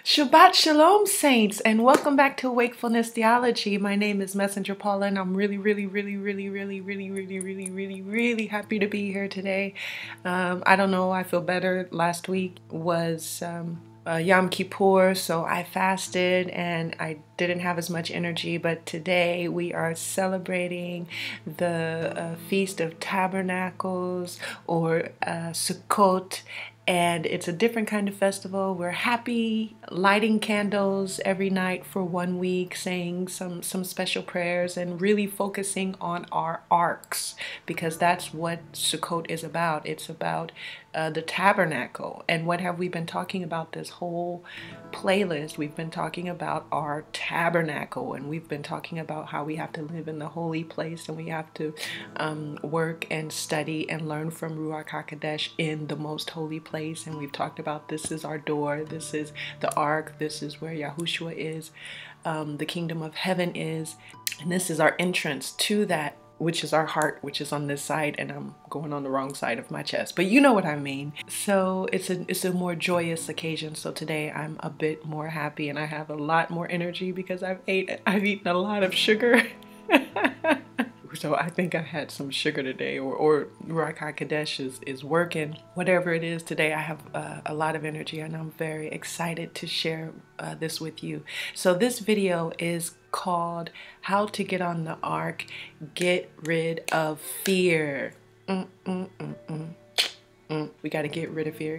Shabbat Shalom, saints, and welcome back to Wakefulness Theology. My name is Messenger Paula, and I'm really happy to be here today. I don't know, I feel better. Last week was Yom Kippur, so I fasted and I didn't have as much energy, but today we are celebrating the Feast of Tabernacles, or Sukkot. And it's a different kind of festival. We're happy, lighting candles every night for 1 week, saying some special prayers, and really focusing on our arks, because that's what Sukkot is about. It's about the tabernacle. And what have we been talking about this whole playlist? We've been talking about our tabernacle, and we've been talking about how we have to live in the holy place, and we have to work and study and learn from Ruach HaKodesh in the most holy place. And we've talked about this is our door, this is the ark, this is where Yahushua is, the kingdom of heaven is, and this is our entrance to that, which is our heart, which is on this side, and I'm going on the wrong side of my chest, but you know what I mean. So it's a more joyous occasion. So today I'm a bit more happy, and I have a lot more energy because I've eaten a lot of sugar. So I think I had some sugar today, or Ruach HaKodesh is working. Whatever it is today, I have a lot of energy, and I'm very excited to share this with you. So this video is called How to Get on the Ark, Get Rid of Fear. We got to get rid of fear,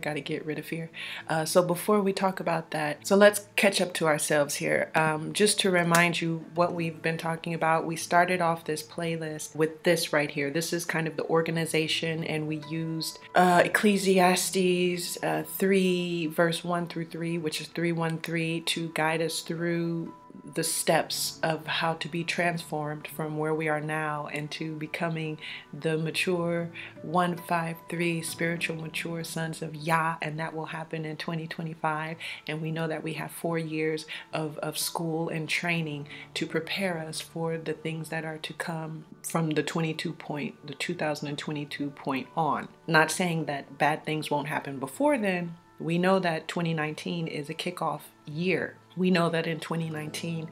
so before we talk about that, so let's catch up to ourselves here. Just to remind you what we've been talking about, we started off this playlist with this right here. This is kind of the organization, and we used Ecclesiastes 3 verse 1 through 3, which is 3:1-3, to guide us through the steps of how to be transformed from where we are now into becoming the mature 153 spiritual mature sons of Yah, and that will happen in 2025. And we know that we have 4 years of school and training to prepare us for the things that are to come from the 2022 point on. Not saying that bad things won't happen before then. We know that 2019 is a kickoff year. We know that in 2019,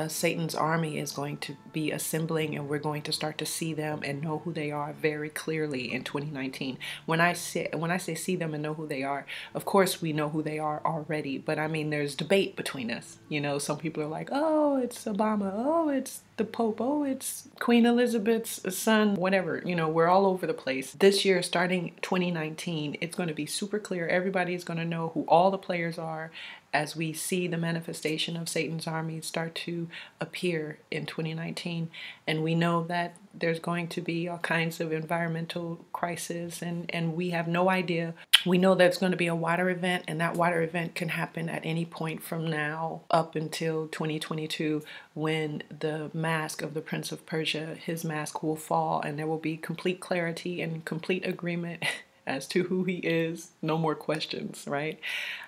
Satan's army is going to be assembling, and we're going to start to see them and know who they are very clearly in 2019. When I say see them and know who they are, of course we know who they are already, but I mean there's debate between us. You know, some people are like, oh, it's Obama, oh, it's the Pope, oh, it's Queen Elizabeth's son, whatever. You know, we're all over the place. This year, starting 2019, it's going to be super clear. Everybody is going to know who all the players are as we see the manifestation of Satan's army start to appear in 2019. And we know that there's going to be all kinds of environmental crisis, and we have no idea. We know there's going to be a water event, and that water event can happen at any point from now up until 2022, when the mask of the Prince of Persia, his mask will fall, and there will be complete clarity and complete agreement as to who he is. No more questions, right?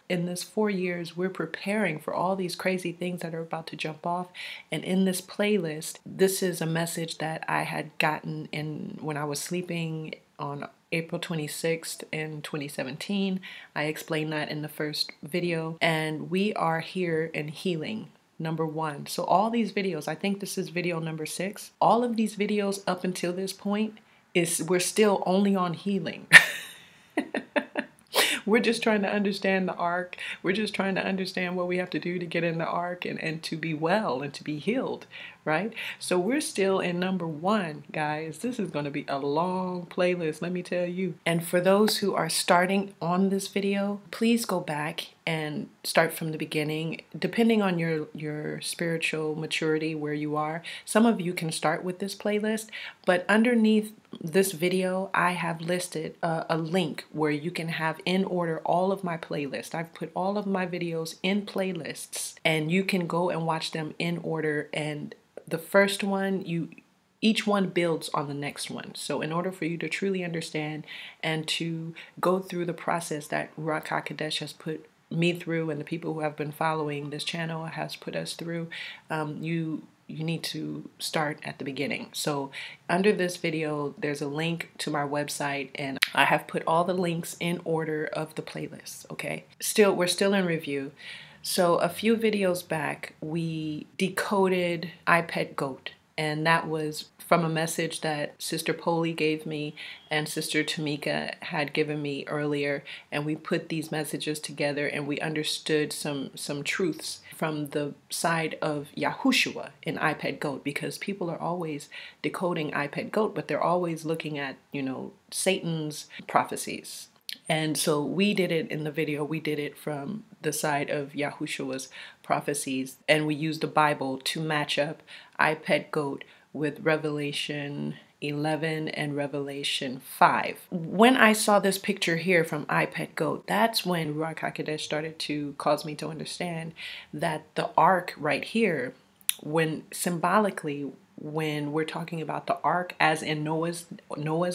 In this 4 years, we're preparing for all these crazy things that are about to jump off. And in this playlist, this is a message that I had gotten when I was sleeping on April 26th in 2017. I explained that in the first video. And we are here in healing. Number 1. So all these videos, I think this is video number 6. All of these videos up until this point we're still only on healing. We're just trying to understand the ark. We're just trying to understand what we have to do to get in the ark and to be well and to be healed, right? So we're still in number 1, guys. This is going to be a long playlist, let me tell you. And for those who are starting on this video, please go back and start from the beginning. Depending on your spiritual maturity, where you are, some of you can start with this playlist, but underneath this video, I have listed a link where you can have in order all of my playlists. I've put all of my videos in playlists, and you can go and watch them in order. And the first one, each one builds on the next one. So in order for you to truly understand and to go through the process that Ruach HaKodesh has put me through, and the people who have been following this channel has put us through, you need to start at the beginning. So under this video, there's a link to my website, and I have put all the links in order of the playlists, okay? We're still in review. So a few videos back, we decoded iPet Goat, and that was from a message that Sister Polly gave me and Sister Tamika had given me earlier, and we put these messages together and we understood some truths from the side of Yahushua in iPet Goat, because people are always decoding iPet Goat, but they're always looking at, Satan's prophecies. And so we did it in the video, we did it from the side of Yahushua's prophecies, and we used the Bible to match up iPet Goat with Revelation 11 and Revelation 5. When I saw this picture here from iPet Goat, that's when Ruach HaKodesh started to cause me to understand that the ARK right here, when symbolically, when we're talking about the ark as in Noah's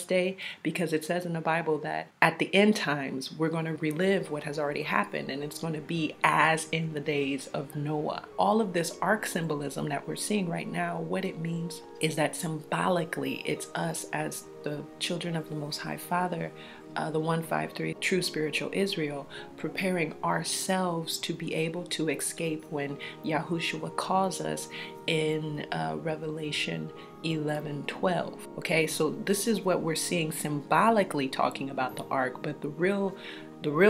day, because it says in the Bible that at the end times we're going to relive what has already happened, and it's going to be as in the days of Noah. All of this ark symbolism that we're seeing right now, what it means is that symbolically it's us as the children of the Most High Father, the 153 true spiritual Israel, preparing ourselves to be able to escape when Yahushua calls us in Revelation 11:12. Okay, so this is what we're seeing symbolically talking about the ark, but the real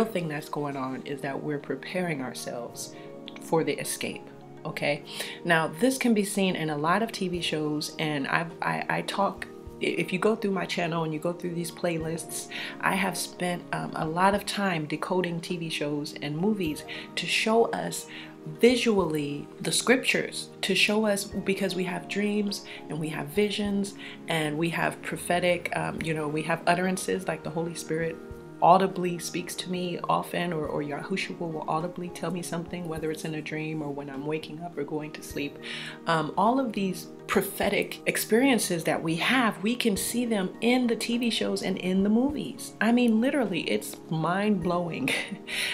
thing that's going on is that we're preparing ourselves for the escape. Okay, now this can be seen in a lot of TV shows, and I talk. If you go through my channel and you go through these playlists, I have spent a lot of time decoding TV shows and movies to show us visually the scriptures, to show us, because we have dreams and we have visions and we have prophetic, we have utterances, like the Holy Spirit audibly speaks to me often, or Yahushua will audibly tell me something, whether it's in a dream or when I'm waking up or going to sleep. All of these prophetic experiences that we have, we can see them in the TV shows and in the movies. I mean, literally, it's mind-blowing.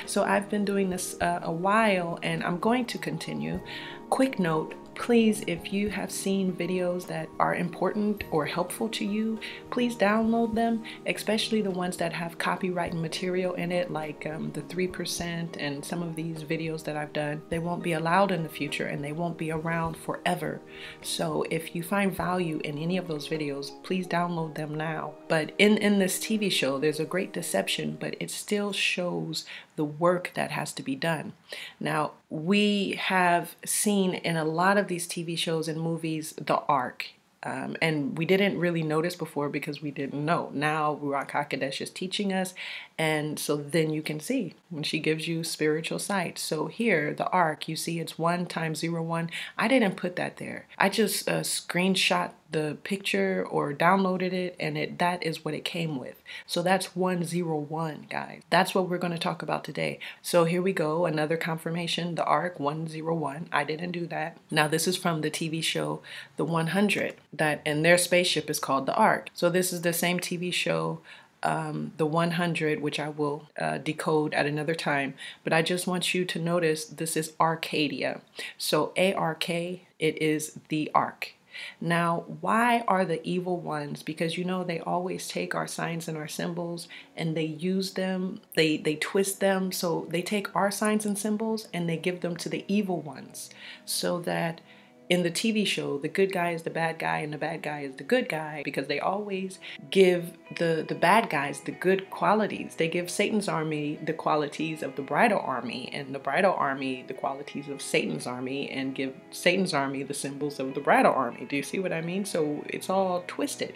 So I've been doing this a while, and I'm going to continue. Quick note, please, if you have seen videos that are important or helpful to you, please download them, especially the ones that have copyright material in it, like the 3% and some of these videos that I've done. They won't be allowed in the future, and they won't be around forever. So if you find value in any of those videos, please download them now. But in this TV show, there's a great deception, but it still shows the work that has to be done. Now, we have seen in a lot of these TV shows and movies the ARK. And we didn't really notice before because we didn't know. Now Ruach HaKodesh is teaching us, and so then you can see when she gives you spiritual sight. So here, the ARK, you see it's 1 times 01. I didn't put that there. I just screenshot the picture or downloaded it, and that is what it came with. So that's 101, guys. That's what we're going to talk about today. So here we go, another confirmation, the ARK 101. I didn't do that. Now this is from the TV show The 100, and their spaceship is called the ARK. So this is the same TV show, The 100, which I will decode at another time. But I just want you to notice this is Arcadia. So ARK, it is the ARK. Now, why are the evil ones? Because they always take our signs and our symbols and they use them, they twist them. So they take our signs and symbols and they give them to the evil ones, so that in the TV show, the good guy is the bad guy and the bad guy is the good guy, because they always give the bad guys the good qualities. They give Satan's army the qualities of the bridal army, and the bridal army the qualities of Satan's army, and give Satan's army the symbols of the bridal army. Do you see what I mean? So it's all twisted.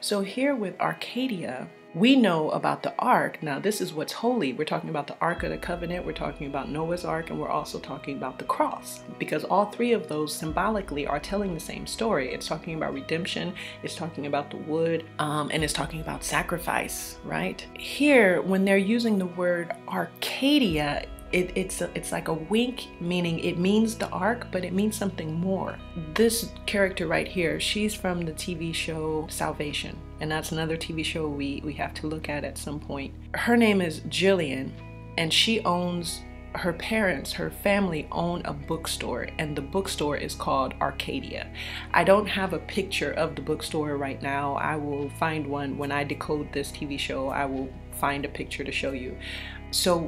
So here with Arcadia, we know about the Ark. Now this is what's holy. We're talking about the Ark of the Covenant, we're talking about Noah's Ark, and we're also talking about the cross, because all three of those symbolically are telling the same story. It's talking about redemption, it's talking about the wood, and it's talking about sacrifice, right? Here, when they're using the word Arcadia, it's like a wink, meaning it means the Ark, but it means something more. This character right here, she's from the TV show Salvation, and that's another TV show we have to look at some point. Her name is Jillian, and she owns, her parents, her family own a bookstore, and the bookstore is called Arcadia. I don't have a picture of the bookstore right now. I will find one when I decode this TV show. I will find a picture to show you. So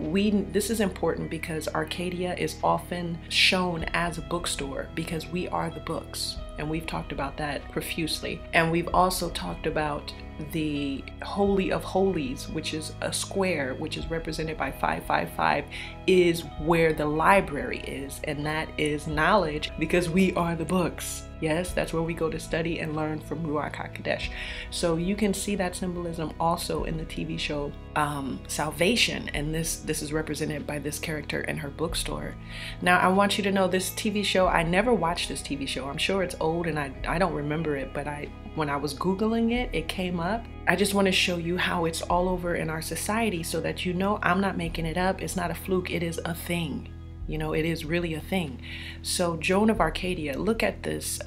this is important because Arcadia is often shown as a bookstore because we are the books. And we've talked about that profusely. And we've also talked about the Holy of Holies, which is a square, which is represented by 555, is where the library is. And that is knowledge because we are the books. Yes, that's where we go to study and learn from Ruach HaKodesh. So you can see that symbolism also in the TV show Salvation. And this is represented by this character in her bookstore. Now, I want you to know this TV show, I never watched this TV show. I'm sure it's old and I don't remember it, but when I was Googling it, it came up. I just want to show you how it's all over in our society so that you know I'm not making it up. It's not a fluke. It is a thing. You know, it is really a thing. So Joan of Arcadia, look at this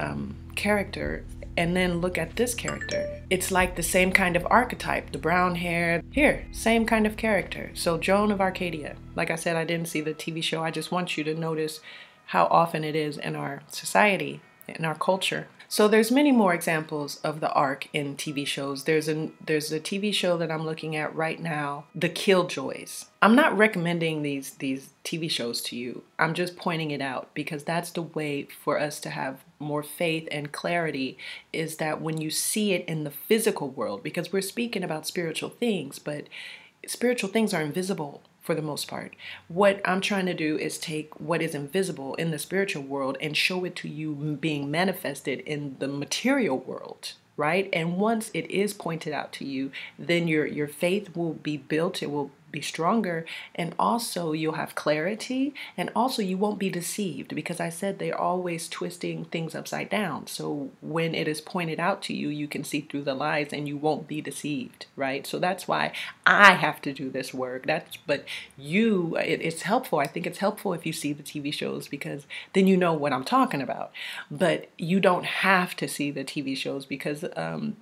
character and then look at this character. It's like the same kind of archetype, the brown hair. Here, same kind of character. So Joan of Arcadia. Like I said, I didn't see the TV show. I just want you to notice how often it is in our society, in our culture. So there's many more examples of the ARK in TV shows. There's a TV show that I'm looking at right now, The Killjoys. I'm not recommending these TV shows to you. I'm just pointing it out because that's the way for us to have more faith and clarity, is that when you see it in the physical world, because we're speaking about spiritual things, but spiritual things are invisible for the most part. What I'm trying to do is take what is invisible in the spiritual world and show it to you being manifested in the material world, right? And once it is pointed out to you, then your faith will be built, it will be stronger, and also you'll have clarity, and also you won't be deceived, because I said they're always twisting things upside down. So when it is pointed out to you, you can see through the lies and you won't be deceived, right? So that's why I have to do this work. It's helpful. I think it's helpful if you see the TV shows, because then you know what I'm talking about. But you don't have to see the TV shows because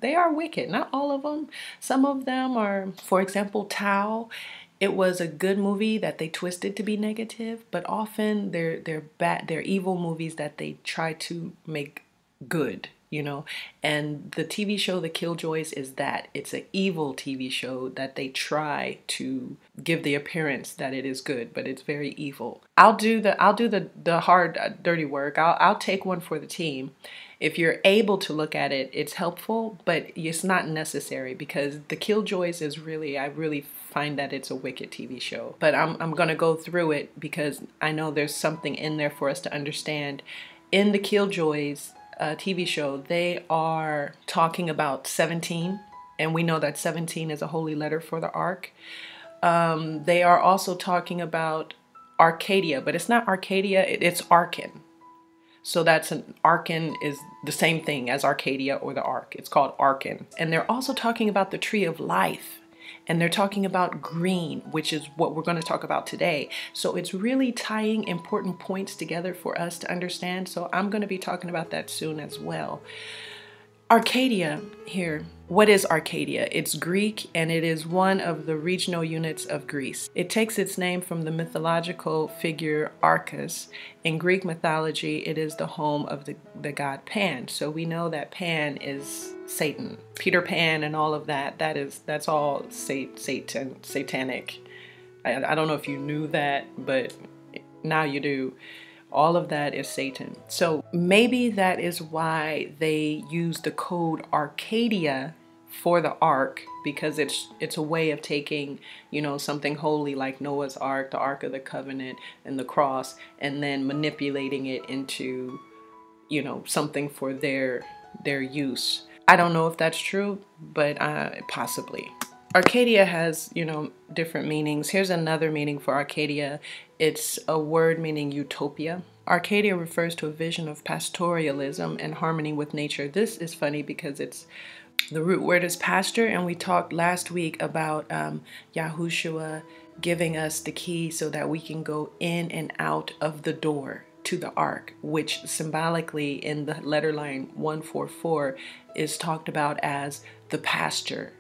they are wicked. Not all of them. Some of them are, for example, Tao. It was a good movie that they twisted to be negative, but often they're bad, they're evil movies that they try to make good, you know. And the TV show The Killjoys is that. It's an evil TV show that they try to give the appearance that it is good, but it's very evil. I'll do the hard, dirty work. I'll take one for the team. If you're able to look at it, it's helpful, but it's not necessary, because The Killjoys is I really find that it's a wicked TV show. But I'm going to go through it because I know there's something in there for us to understand. In The Killjoys TV show, they are talking about 17, and we know that 17 is a holy letter for the ARK. They are also talking about Arcadia, but it's not Arcadia, it's Arkan. So Arkan is the same thing as Arcadia or the ARK. It's called Arkan. And they're also talking about the tree of life. And they're talking about green, which is what we're going to talk about today. So it's really tying important points together for us to understand. So I'm going to be talking about that soon as well. Arcadia here. What is Arcadia? It's Greek, and it is one of the regional units of Greece. It takes its name from the mythological figure Arcus. In Greek mythology, it is the home of the god Pan. So we know that Pan is Satan. Peter Pan and all of that's all satanic. I don't know if you knew that, but now you do. All of that is Satan. So maybe that is why they use the code Arcadia for the ARK, because it's a way of taking, you know, something holy like Noah's Ark, the Ark of the Covenant, and the cross, and then manipulating it into, you know, something for their use. I don't know if that's true, but possibly. Arcadia has, you know, different meanings. Here's another meaning for Arcadia. It's a word meaning utopia. Arcadia refers to a vision of pastoralism and harmony with nature. This is funny because the root word is pastor, and we talked last week about Yahushua giving us the key so that we can go in and out of the door to the ARK, which symbolically in the letter line 144 is talked about as the pasture.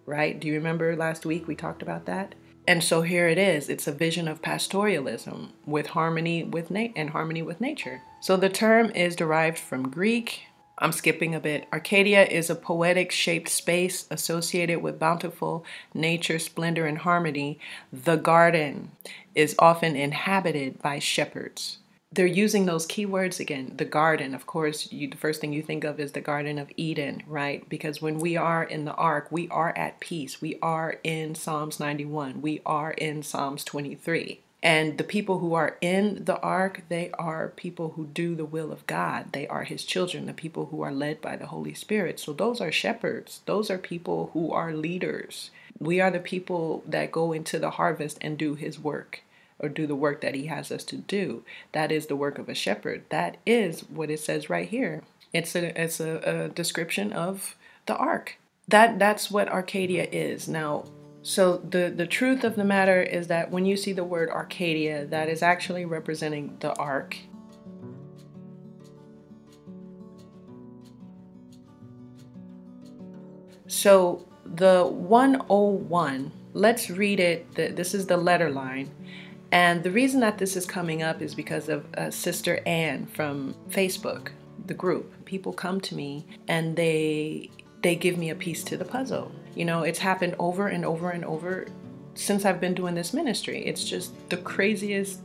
Right? Do you remember last week we talked about that? And so here it is. It's a vision of pastoralism with harmony with nature. So the term is derived from Greek, I'm skipping a bit. Arcadia is a poetic shaped space associated with bountiful nature, splendor, and harmony. The garden is often inhabited by shepherds. They're using those keywords again. The garden, of course, the first thing you think of is the Garden of Eden, right? Because when we are in the ark, we are at peace. We are in Psalms 91. We are in Psalms 23. And the people who are in the ark, they are people who do the will of God. They are his children, the people who are led by the Holy Spirit. So those are shepherds. Those are people who are leaders. We are the people that go into the harvest and do his work, or do the work that he has us to do. That is the work of a shepherd. That is what it says right here. It's a description of the ark. That's what Arcadia is. Now, so the truth of the matter is that when you see the word Arcadia, that is actually representing the ark. So the 101, let's read it. This is the letter line. And the reason that this is coming up is because of Sister Ann from Facebook, the group. People come to me and they give me a piece to the puzzle. You know, it's happened over and over and over since I've been doing this ministry. It's just the craziest,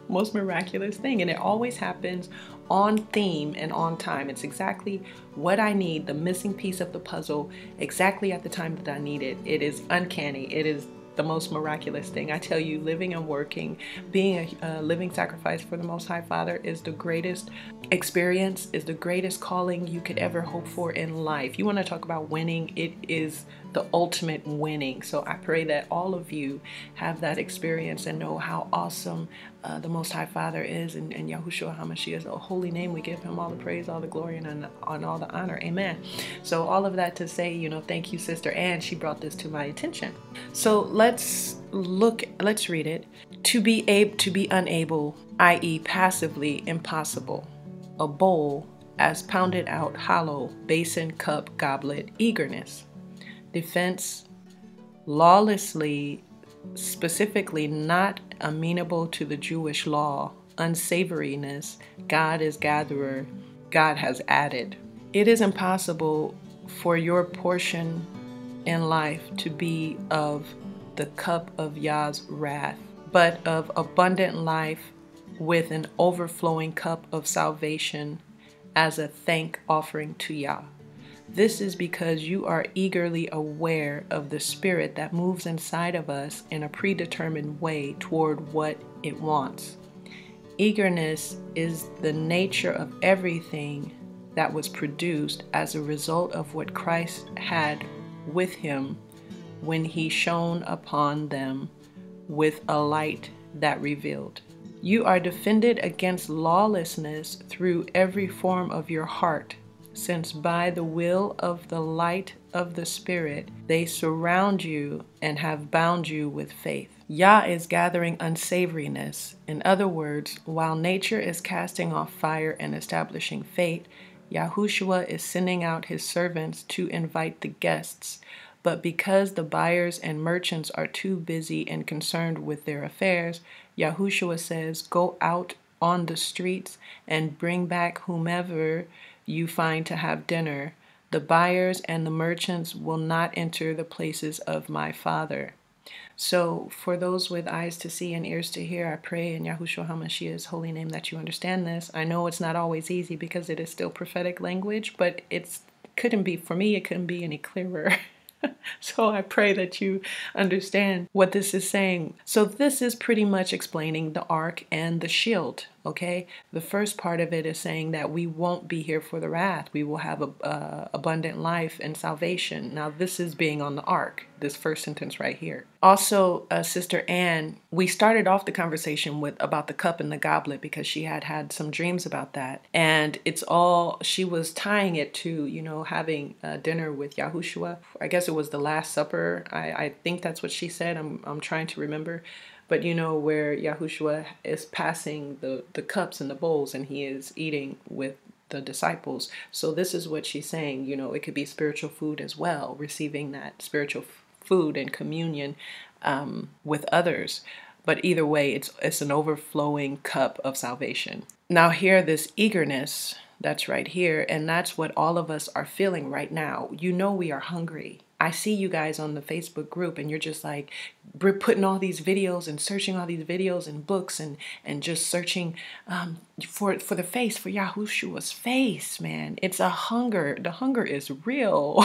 most miraculous thing. And it always happens on theme and on time. It's exactly what I need, the missing piece of the puzzle, exactly at the time that I need it. It is uncanny. It is the most miraculous thing. I tell you, living and working, being a living sacrifice for the Most High Father is the greatest experience, is the greatest calling you could ever hope for in life. You want to talk about winning, it is the ultimate winning. So I pray that all of you have that experience and know how awesome the Most High Father is, and Yahushua Hamashiach is a holy name. We give him all the praise, all the glory, and all the honor. Amen. So all of that to say, you know, thank you, Sister Ann. She brought this to my attention. So let's read it. To be unable, i.e. passively impossible. A bowl as pounded out hollow, basin, cup, goblet, eagerness. Defense, lawlessly, specifically not amenable to the Jewish law, unsavoriness, God is gatherer, God has added. It is impossible for your portion in life to be of the cup of Yah's wrath, but of abundant life with an overflowing cup of salvation as a thank offering to Yah. This is because you are eagerly aware of the spirit that moves inside of us in a predetermined way toward what it wants. Eagerness is the nature of everything that was produced as a result of what Christ had with him when he shone upon them with a light that revealed. You are defended against lawlessness through every form of your heart, since by the will of the light of the Spirit, they surround you and have bound you with faith. Yah is gathering unsavoriness. In other words, while nature is casting off fire and establishing faith, Yahushua is sending out his servants to invite the guests. But because the buyers and merchants are too busy and concerned with their affairs, Yahushua says, go out on the streets and bring back whomever you find to have dinner. The buyers and the merchants will not enter the places of my Father. So for those with eyes to see and ears to hear, I pray in Yahushua Hamashiach's holy name that you understand this. I know it's not always easy because it is still prophetic language, but it couldn't be any clearer. So I pray that you understand what this is saying. So this is pretty much explaining the ark and the shield, okay? The first part of it is saying that we won't be here for the wrath. We will have abundant life and salvation. Now this is being on the ark, this first sentence right here. Also, Sister Ann, we started off the conversation about the cup and the goblet because she had some dreams about that. And she was tying it to, having dinner with Yahushua. I guess it was the Last Supper. I think that's what she said. I'm trying to remember. But where Yahushua is passing the cups and the bowls and he is eating with the disciples. So this is what she's saying. It could be spiritual food as well, receiving that spiritual food and communion with others. But either way, it's an overflowing cup of salvation. Now here, this eagerness, That's right here. And that's what all of us are feeling right now. You know, we are hungry. I see you guys on the Facebook group and you're just like putting all these videos and searching all these videos and books and just searching for the face, for Yahushua's face, man. It's a hunger. The hunger is real.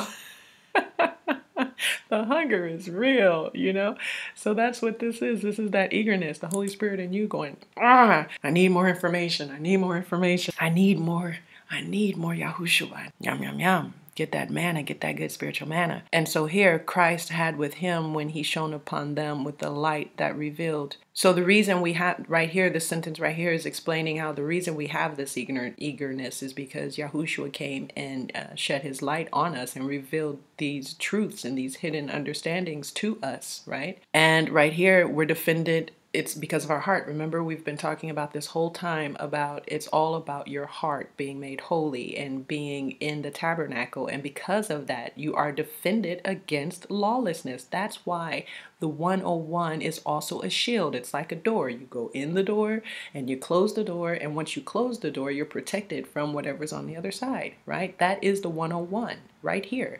The hunger is real, you know? So that's what this is. This is that eagerness, the Holy Spirit in you going, I need more information. I need more information. I need more Yahushua. Yum, yum, yum. Get that manna, get that good spiritual manna. And so here Christ had with him when he shone upon them with the light that revealed. So the reason we have right here, this sentence right here is explaining how the reason we have this eagerness is because Yahushua came and shed his light on us and revealed these truths and these hidden understandings to us, right? And right here we're defended. It's because of our heart. Remember, we've been talking about this whole time about it's all about your heart being made holy and being in the tabernacle. And because of that, you are defended against lawlessness. That's why the 101 is also a shield. It's like a door. You go in the door and you close the door. And once you close the door, you're protected from whatever's on the other side, right? That is the 101 right here.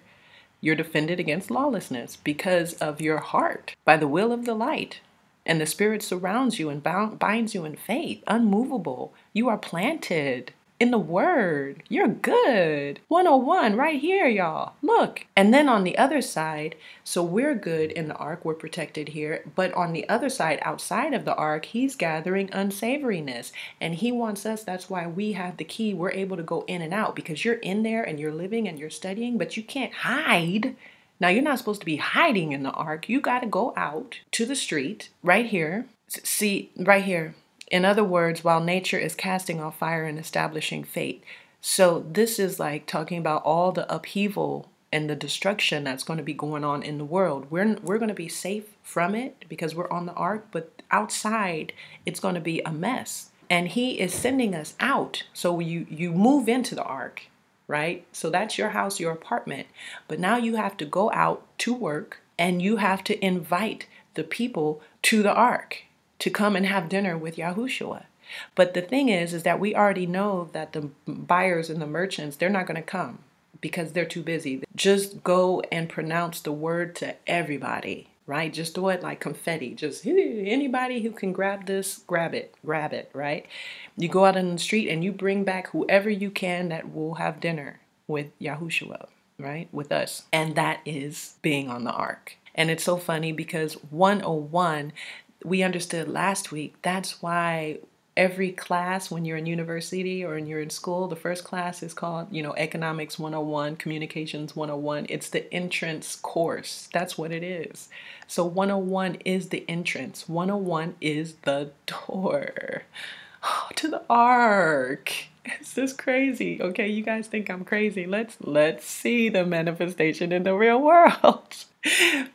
You're defended against lawlessness because of your heart by the will of the light. And the Spirit surrounds you and binds you in faith, unmovable. You are planted in the Word. You're good. 101 right here, y'all. Look. And then on the other side, so we're good in the ark. We're protected here. But on the other side, outside of the ark, he's gathering unsavoriness. And he wants us. That's why we have the key. We're able to go in and out because you're in there and you're living and you're studying, but you can't hide. Now, you're not supposed to be hiding in the ark. You got to go out to the street right here. See, right here. In other words, while nature is casting off fire and establishing fate. So this is like talking about all the upheaval and the destruction that's going to be going on in the world. We're going to be safe from it because we're on the ark, but outside it's going to be a mess. And he is sending us out. So you move into the ark. Right? So that's your house, your apartment. But now you have to go out to work and you have to invite the people to the ark to come and have dinner with Yahushua. But the thing is that we already know that the buyers and the merchants, they're not going to come because they're too busy. Just go and pronounce the word to everybody. Right? Just do it like confetti. Just anybody who can grab this, grab it, right? You go out in the street and you bring back whoever you can that will have dinner with Yahushua, right? With us. And that is being on the ark. And it's so funny because 101, we understood last week, that's why every class when you're in university or when you're in school, the first class is called, Economics 101, Communications 101. It's the entrance course. That's what it is. So 101 is the entrance. 101 is the door to the ark. It's just crazy. Okay, you guys think I'm crazy. Let's see the manifestation in the real world.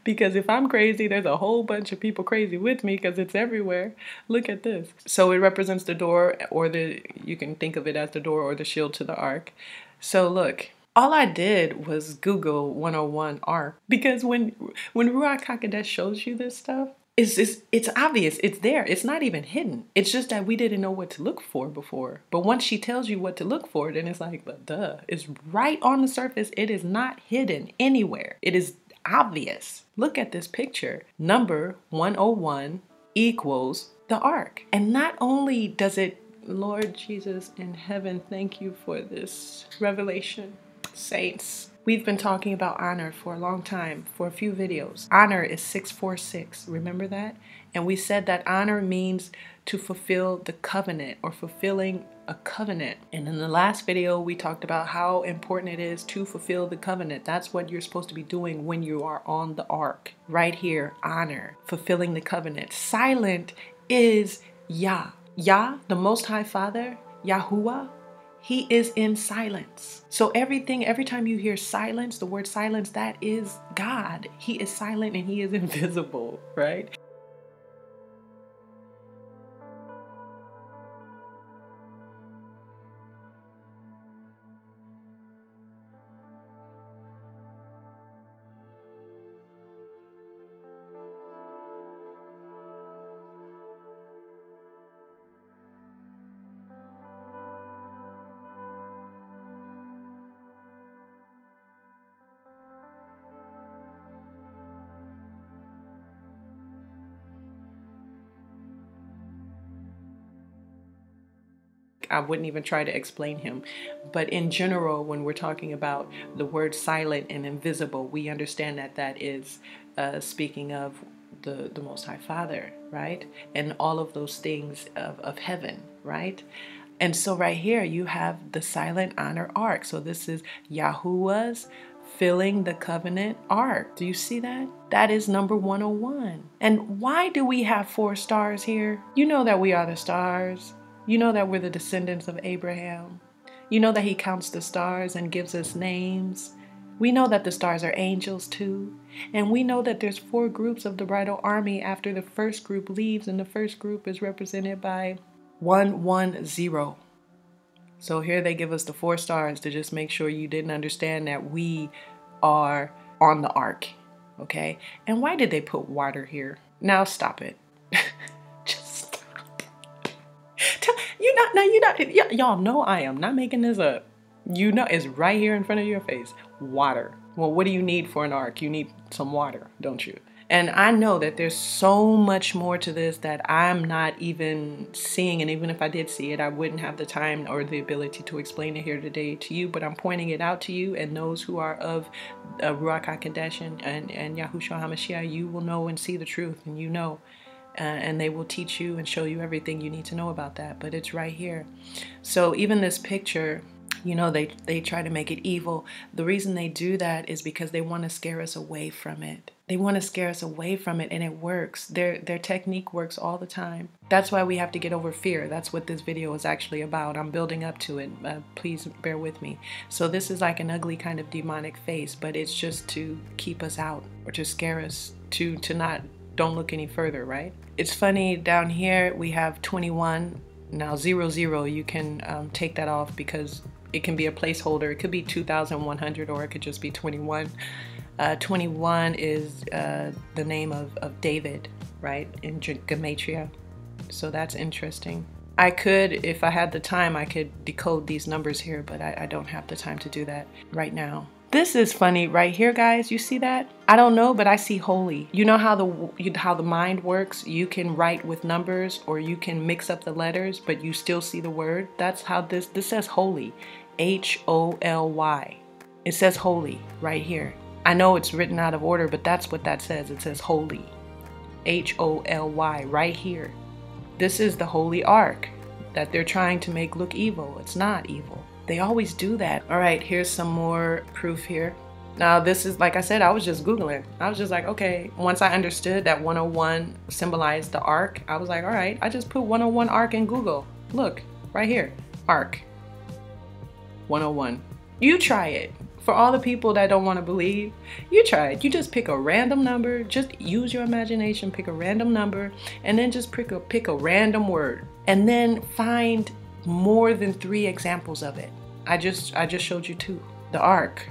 Because if I'm crazy, there's a whole bunch of people crazy with me because it's everywhere. Look at this. So it represents the door, or you can think of it as the door or the shield to the ark. So look, all I did was Google 101 ark because when Ruach HaKodesh shows you this stuff, it's obvious. It's there. It's not even hidden. It's just that we didn't know what to look for before. But once she tells you what to look for, then it's like, but duh. It's right on the surface. It is not hidden anywhere. It is obvious. Look at this picture. Number 101 equals the ark. And not only does it, Lord Jesus in heaven, thank you for this revelation. Saints, we've been talking about honor for a long time, for a few videos. Honor is 646. Remember that? And we said that honor means to fulfill the covenant or fulfilling a covenant. And in the last video, we talked about how important it is to fulfill the covenant. That's what you're supposed to be doing when you are on the ark. Right here, honor, fulfilling the covenant. Silent is Yah. Yah, the Most High Father, Yahuwah, he is in silence. So every time you hear silence, the word silence, that is God. He is silent and he is invisible, right? I wouldn't even try to explain him. But in general, when we're talking about the word silent and invisible, we understand that that is speaking of the Most High Father, right? And all of those things of heaven, right? And so right here you have the silent honor ark. So this is Yahuwah's filling the covenant ark. Do you see that? That is number 101. And why do we have 4 stars here? You know that we are the stars. You know that we're the descendants of Abraham. You know that he counts the stars and gives us names. We know that the stars are angels too. And we know that there's 4 groups of the bridal army after the first group leaves, and the first group is represented by 110. So here they give us the 4 stars to just make sure you didn't understand that we are on the ark, okay? And why did they put water here? Now stop it. Just stop. Y'all know I am not making this up. You know it's right here in front of your face. Water. Well, what do you need for an ark? You need some water, don't you? And I know that there's so much more to this that I'm not even seeing. And even if I did see it, I wouldn't have the time or the ability to explain it here today to you. But I'm pointing it out to you, and those who are of Ruach HaKodesh and Yahushua Hamashiach, you will know and see the truth, and you know. And they will teach you and show you everything you need to know about that. But it's right here. So even this picture, you know, they try to make it evil. The reason they do that is because they want to scare us away from it. They want to scare us away from it, and it works. Their technique works all the time. That's why we have to get over fear. That's what this video is actually about. I'm building up to it. Please bear with me. So this is like an ugly kind of demonic face, but it's just to keep us out or to scare us to not, don't look any further, right? It's funny, down here we have 21. Now 00, you can take that off because it can be a placeholder. It could be 2,100 or it could just be 21. 21 is the name of David, right, in Gematria. So that's interesting. I could, if I had the time, I could decode these numbers here, but I don't have the time to do that right now. This is funny right here, guys. You see that? I don't know, but I see holy. You know how the mind works? You can write with numbers or you can mix up the letters, but you still see the word. That's how this says holy. Holy. It says holy right here. I know it's written out of order, but that's what that says. It says holy. Holy right here. This is the holy ark that they're trying to make look evil. It's not evil. They always do that. All right, here's some more proof here. Now this is, like I said, I was just Googling. I was just like, okay, once I understood that 101 symbolized the ark, I was like, all right, I just put 101 ark in Google. Look, right here, ark 101. You try it. For all the people that don't want to believe, you try it. You just pick a random number, just use your imagination, pick a random number, and then just pick a random word. And then find more than 3 examples of it. I just showed you 2. The ark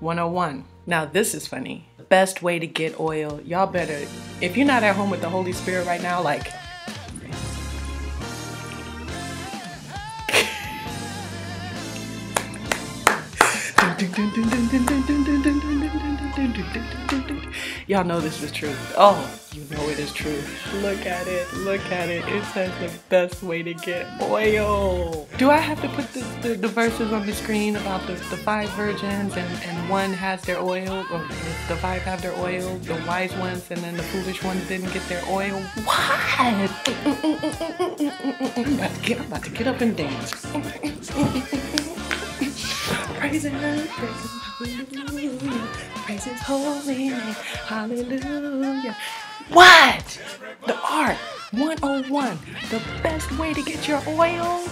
101. Now this is funny. The best way to get oil. Y'all better, if you're not at home with the Holy Spirit right now, like, y'all know this is true. Oh, you know it is true. Look at it. Look at it. It says the best way to get oil. Do I have to put the verses on the screen about the 5 virgins and one has their oil, or the 5 have their oil, the wise ones, and then the foolish ones didn't get their oil? What? I'm about to get up and dance. Praise Him, hallelujah. Praise His holy name, hallelujah. What? The ark 101. The best way to get your oil?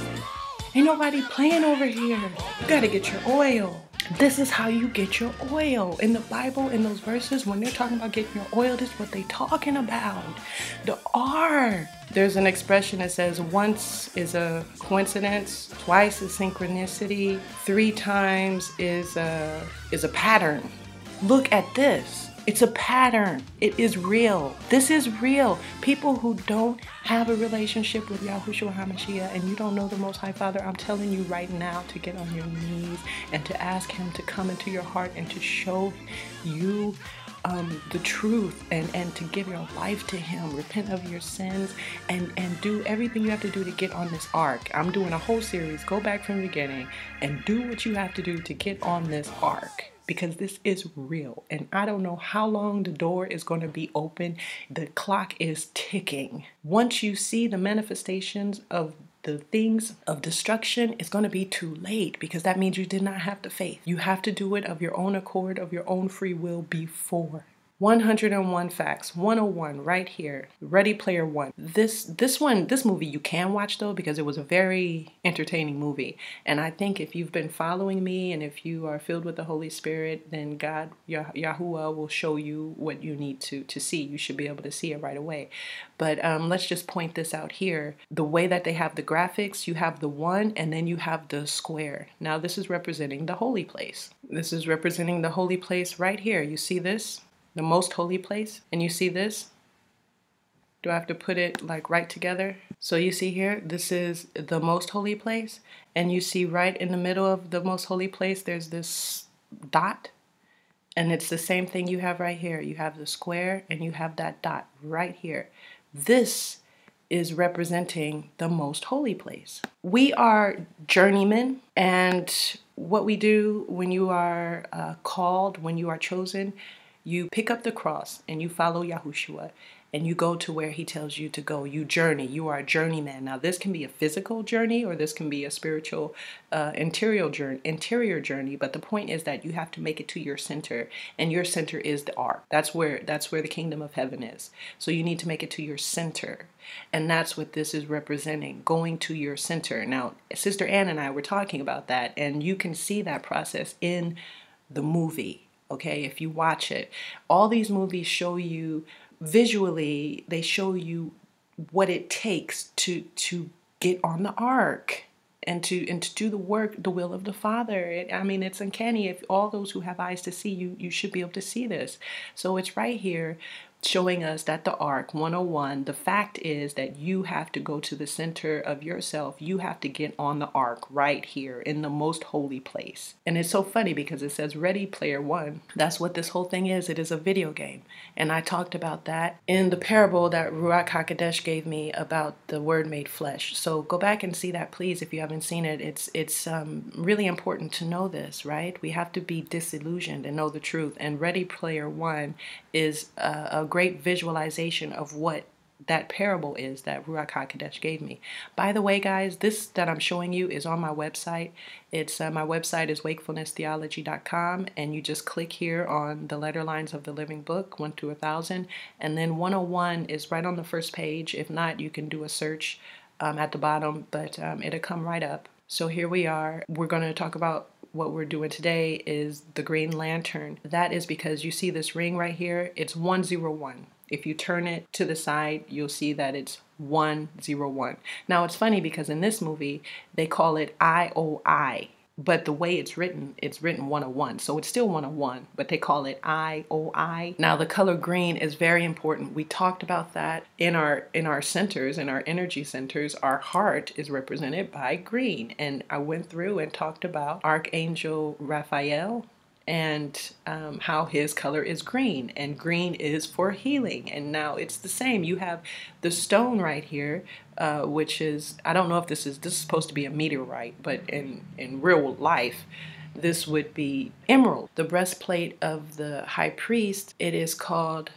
Ain't nobody playing over here. You gotta get your oil. This is how you get your oil. In the Bible, in those verses, when they're talking about getting your oil, this is what they're talking about. The ark. There's an expression that says once is a coincidence, twice is synchronicity, 3 times is a pattern. Look at this. It's a pattern. It is real. This is real. People who don't have a relationship with Yahushua Hamashiach and you don't know the Most High Father, I'm telling you right now to get on your knees and to ask Him to come into your heart and to show you the truth and to give your life to him, repent of your sins, and do everything you have to do to get on this ark. I'm doing a whole series. Go back from the beginning and do what you have to do to get on this ark, because this is real. And I don't know how long the door is going to be open. The clock is ticking. Once you see the manifestations of the things of destruction, it's going to be too late, because that means you did not have the faith. You have to do it of your own accord, of your own free will before. 101 facts, 101 right here. Ready Player One. This movie you can watch though, because it was a very entertaining movie. And I think if you've been following me and if you are filled with the Holy Spirit, then God, Yahuwah, will show you what you need to see. You should be able to see it right away. But let's just point this out here. The way that they have the graphics, you have the one and then you have the square. Now this is representing the holy place. This is representing the holy place right here. You see this? The most holy place. And you see this? Do I have to put it like right together? So you see here, this is the most holy place. And you see right in the middle of the most holy place, there's this dot. And it's the same thing you have right here. You have the square and you have that dot right here. This is representing the most holy place. We are journeymen, and what we do when you are called, when you are chosen, you pick up the cross and you follow Yahushua and you go to where he tells you to go. You journey. You are a journeyman. Now, this can be a physical journey or this can be a spiritual interior journey. But the point is that you have to make it to your center, and your center is the ark. That's where the kingdom of heaven is. So you need to make it to your center. And that's what this is representing, going to your center. Now, Sister Ann and I were talking about that, and you can see that process in the movie. Okay, if you watch it, all these movies show you visually, they show you what it takes to get on the ark and to do the work, the will of the Father. I mean, it's uncanny. If all those who have eyes to see, you should be able to see this. So it's right here showing us that the ark 101, the fact is that you have to go to the center of yourself. You have to get on the ark right here in the most holy place. And it's so funny because it says Ready Player One. That's what this whole thing is. It is a video game. And I talked about that in the parable that Ruach HaKodesh gave me about the Word made flesh. So go back and see that, please, if you haven't seen it. It's really important to know this, right? We have to be disillusioned and know the truth. And Ready Player One is a great visualization of what that parable is that Ruach HaKodesh gave me. By the way, guys, this that I'm showing you is on my website. It's my website is wakefulnesstheology.com, and you just click here on the letter lines of the living book 1 to 1,000, and then 101 is right on the first page. If not, you can do a search at the bottom, but it'll come right up. So here we are. We're going to talk about what we're doing today is the green lantern. That is because you see this ring right here. It's 101. If you turn it to the side, you'll see that it's 101. Now it's funny because in this movie, they call it IOI. But the way it's written 101. So it's still 101, but they call it IOI. Now the color green is very important. We talked about that in our centers, in our energy centers. Our heart is represented by green. And I went through and talked about Archangel Raphael and how his color is green, and green is for healing. And now it's the same. You have the stone right here, which is, I don't know if this is supposed to be a meteorite, but in real life, this would be emerald. The breastplate of the high priest, it is called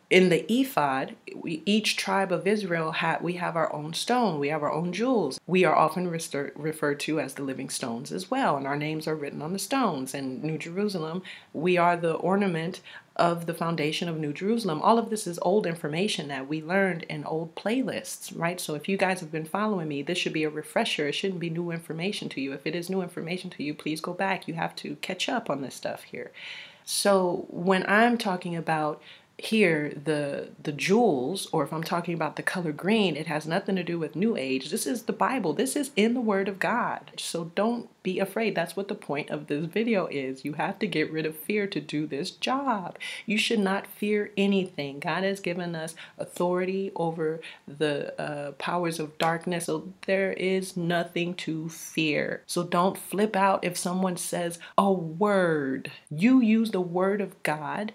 in the ephod, each tribe of Israel, we have our own stone. We have our own jewels. We are often referred to as the living stones as well, and our names are written on the stones. And New Jerusalem, we are the ornament of the foundation of New Jerusalem. All of this is old information that we learned in old playlists, right? So if you guys have been following me, this should be a refresher. It shouldn't be new information to you. If it is new information to you, please go back. You have to catch up on this stuff here. So when I'm talking about here the jewels, or if I'm talking about the color green, it has nothing to do with New Age. This is the Bible. This is in the Word of God. So don't be afraid. That's what the point of this video is. You have to get rid of fear to do this job. You should not fear anything. God has given us authority over the powers of darkness. So there is nothing to fear. So don't flip out if someone says a word. You use the word of God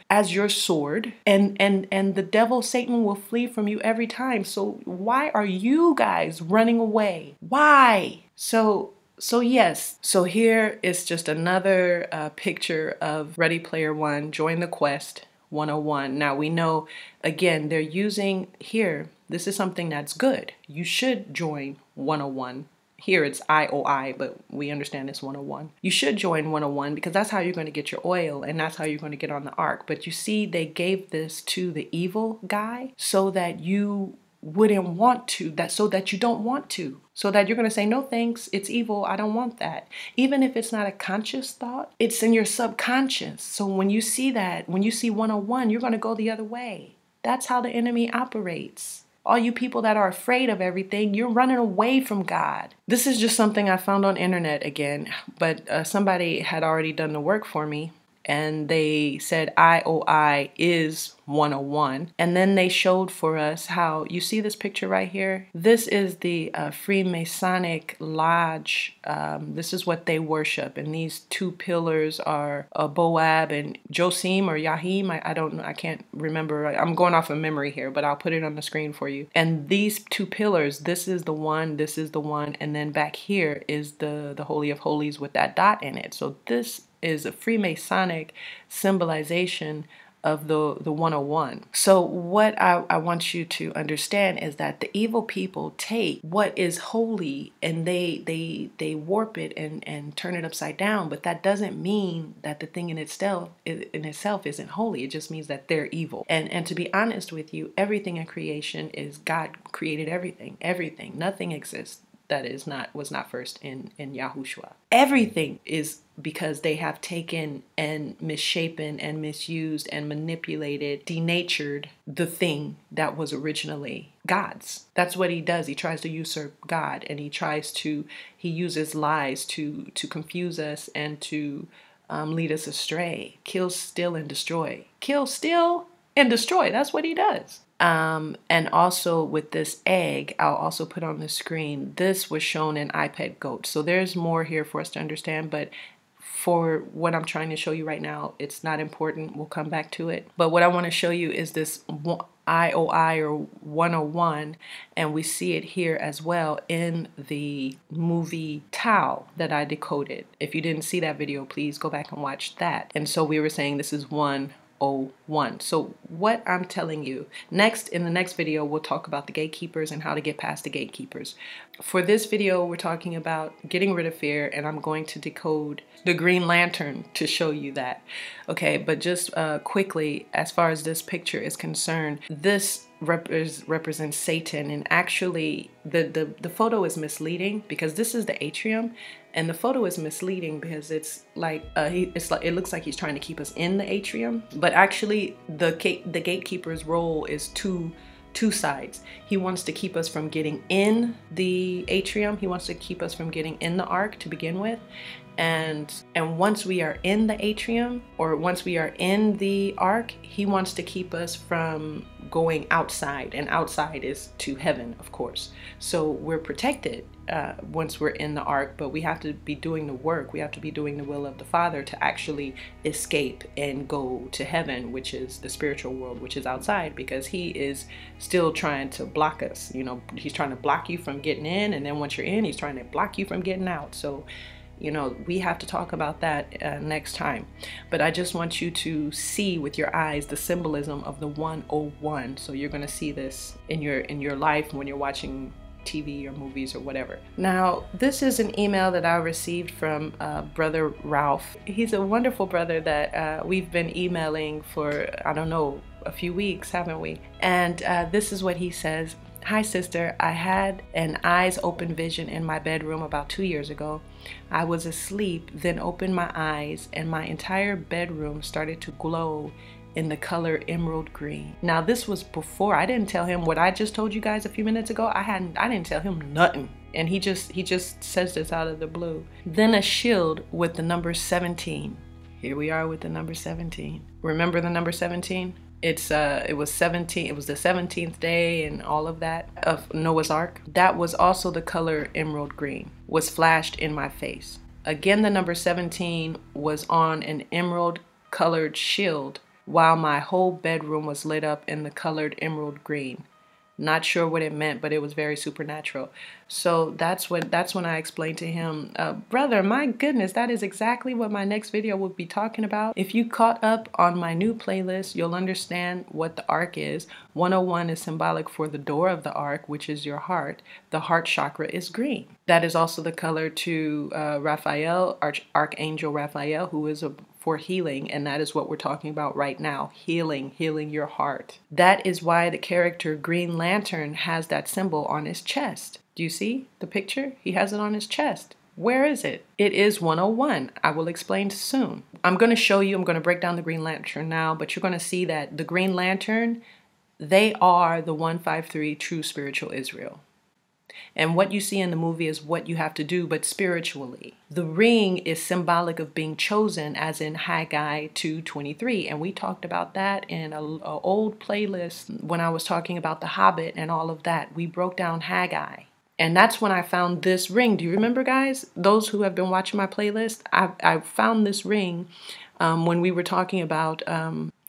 as your sword, and the devil, Satan, will flee from you every time. So why are you guys running away? Why? So yes, so here is just another picture of Ready Player One, Join the Quest 101. Now we know, again, they're using here, this is something that's good. You should join 101. Here it's IOI, but we understand it's 101. You should join 101 because that's how you're going to get your oil, and that's how you're going to get on the ark. But you see, they gave this to the evil guy so that you wouldn't want to, so that you don't want to, so that you're going to say, no thanks, it's evil, I don't want that. Even if it's not a conscious thought, it's in your subconscious. So when you see that, when you see 101, you're going to go the other way. That's how the enemy operates. All you people that are afraid of everything, you're running away from God. This is just something I found on internet again, but somebody had already done the work for me. And they said IOI is 101. And then they showed for us how, you see this picture right here? This is the Freemasonic Lodge. This is what they worship. And these two pillars are Boab and Josim or Yahim. I don't know. I can't remember. I'm going off of memory here, but I'll put it on the screen for you. And these two pillars, this is the one, this is the one. And then back here is the Holy of Holies with that dot in it. So this is a Freemasonic symbolization of the 101. So what I want you to understand is that the evil people take what is holy and they warp it and turn it upside down. But that doesn't mean that the thing in itself isn't holy. It just means that they're evil. And to be honest with you, everything in creation is God created everything. Everything. Nothing exists that was not first in Yahushua. Everything is because they have taken and misshapen and misused and manipulated, denatured the thing that was originally God's. That's what he does. He tries to usurp God, and he uses lies to confuse us and to lead us astray. Kill, steal, and destroy. Kill, steal, and destroy. That's what he does. And also with this egg, I'll also put on the screen, this was shown in iPet Goat. So there's more here for us to understand, but for what I'm trying to show you right now, it's not important. We'll come back to it. But what I want to show you is this IOI or 101, and we see it here as well in the movie Tao that I decoded. If you didn't see that video, please go back and watch that. And so we were saying this is 101. So what I'm telling you, in the next video, we'll talk about the gatekeepers and how to get past the gatekeepers. For this video, we're talking about getting rid of fear, and I'm going to decode the Green Lantern to show you that. Okay, but just quickly, as far as this picture is concerned, this represents Satan, and actually the photo is misleading because this is the atrium, and the photo is misleading because it's like it looks like he's trying to keep us in the atrium, but actually the gatekeeper's role is two sides. He wants to keep us from getting in the atrium. He wants to keep us from getting in the ark to begin with. And once we are in the atrium, or once we are in the ark, he wants to keep us from going outside, and outside is to heaven, of course. So we're protected once we're in the ark, but we have to be doing the work. We have to be doing the will of the Father to actually escape and go to heaven, which is the spiritual world, which is outside, because he is still trying to block us. You know, he's trying to block you from getting in, and then once you're in, he's trying to block you from getting out. So you know, we have to talk about that next time. But I just want you to see with your eyes the symbolism of the 101. So you're going to see this in your life when you're watching TV or movies or whatever. Now, this is an email that I received from Brother Ralph. He's a wonderful brother that we've been emailing for, I don't know, a few weeks, haven't we? And this is what he says. Hi sister, I had an eyes open vision in my bedroom about 2 years ago. I was asleep, then opened my eyes and my entire bedroom started to glow in the color emerald green. Now this was before, I didn't tell him what I just told you guys a few minutes ago. I didn't tell him nothing. And he just says this out of the blue. Then a shield with the number 17. Here we are with the number 17. Remember the number 17? It was 17. It was the 17th day and all of that of Noah's Ark. That was also the color emerald green, was flashed in my face. Again, the number 17 was on an emerald colored shield while my whole bedroom was lit up in the colored emerald green. Not sure what it meant, but it was very supernatural. So that's when I explained to him, brother, my goodness, that is exactly what my next video will be talking about. If you caught up on my new playlist, you'll understand what the Ark is. 101 is symbolic for the door of the Ark, which is your heart. The heart chakra is green. That is also the color to Raphael, Archangel Raphael, who is for healing, and that is what we're talking about right now. Healing your heart. That is why the character Green Lantern has that symbol on his chest. Do you see the picture? He has it on his chest. Where is it? It is 101. I will explain soon. I'm going to show you, I'm going to break down the Green Lantern now, but you're going to see that the Green Lantern, they are the 153 true spiritual Israel. And what you see in the movie is what you have to do, but spiritually. The ring is symbolic of being chosen, as in Haggai 2:23. And we talked about that in an old playlist when I was talking about the Hobbit and all of that. We broke down Haggai. And that's when I found this ring. Do you remember, guys? Those who have been watching my playlist, I found this ring when we were talking about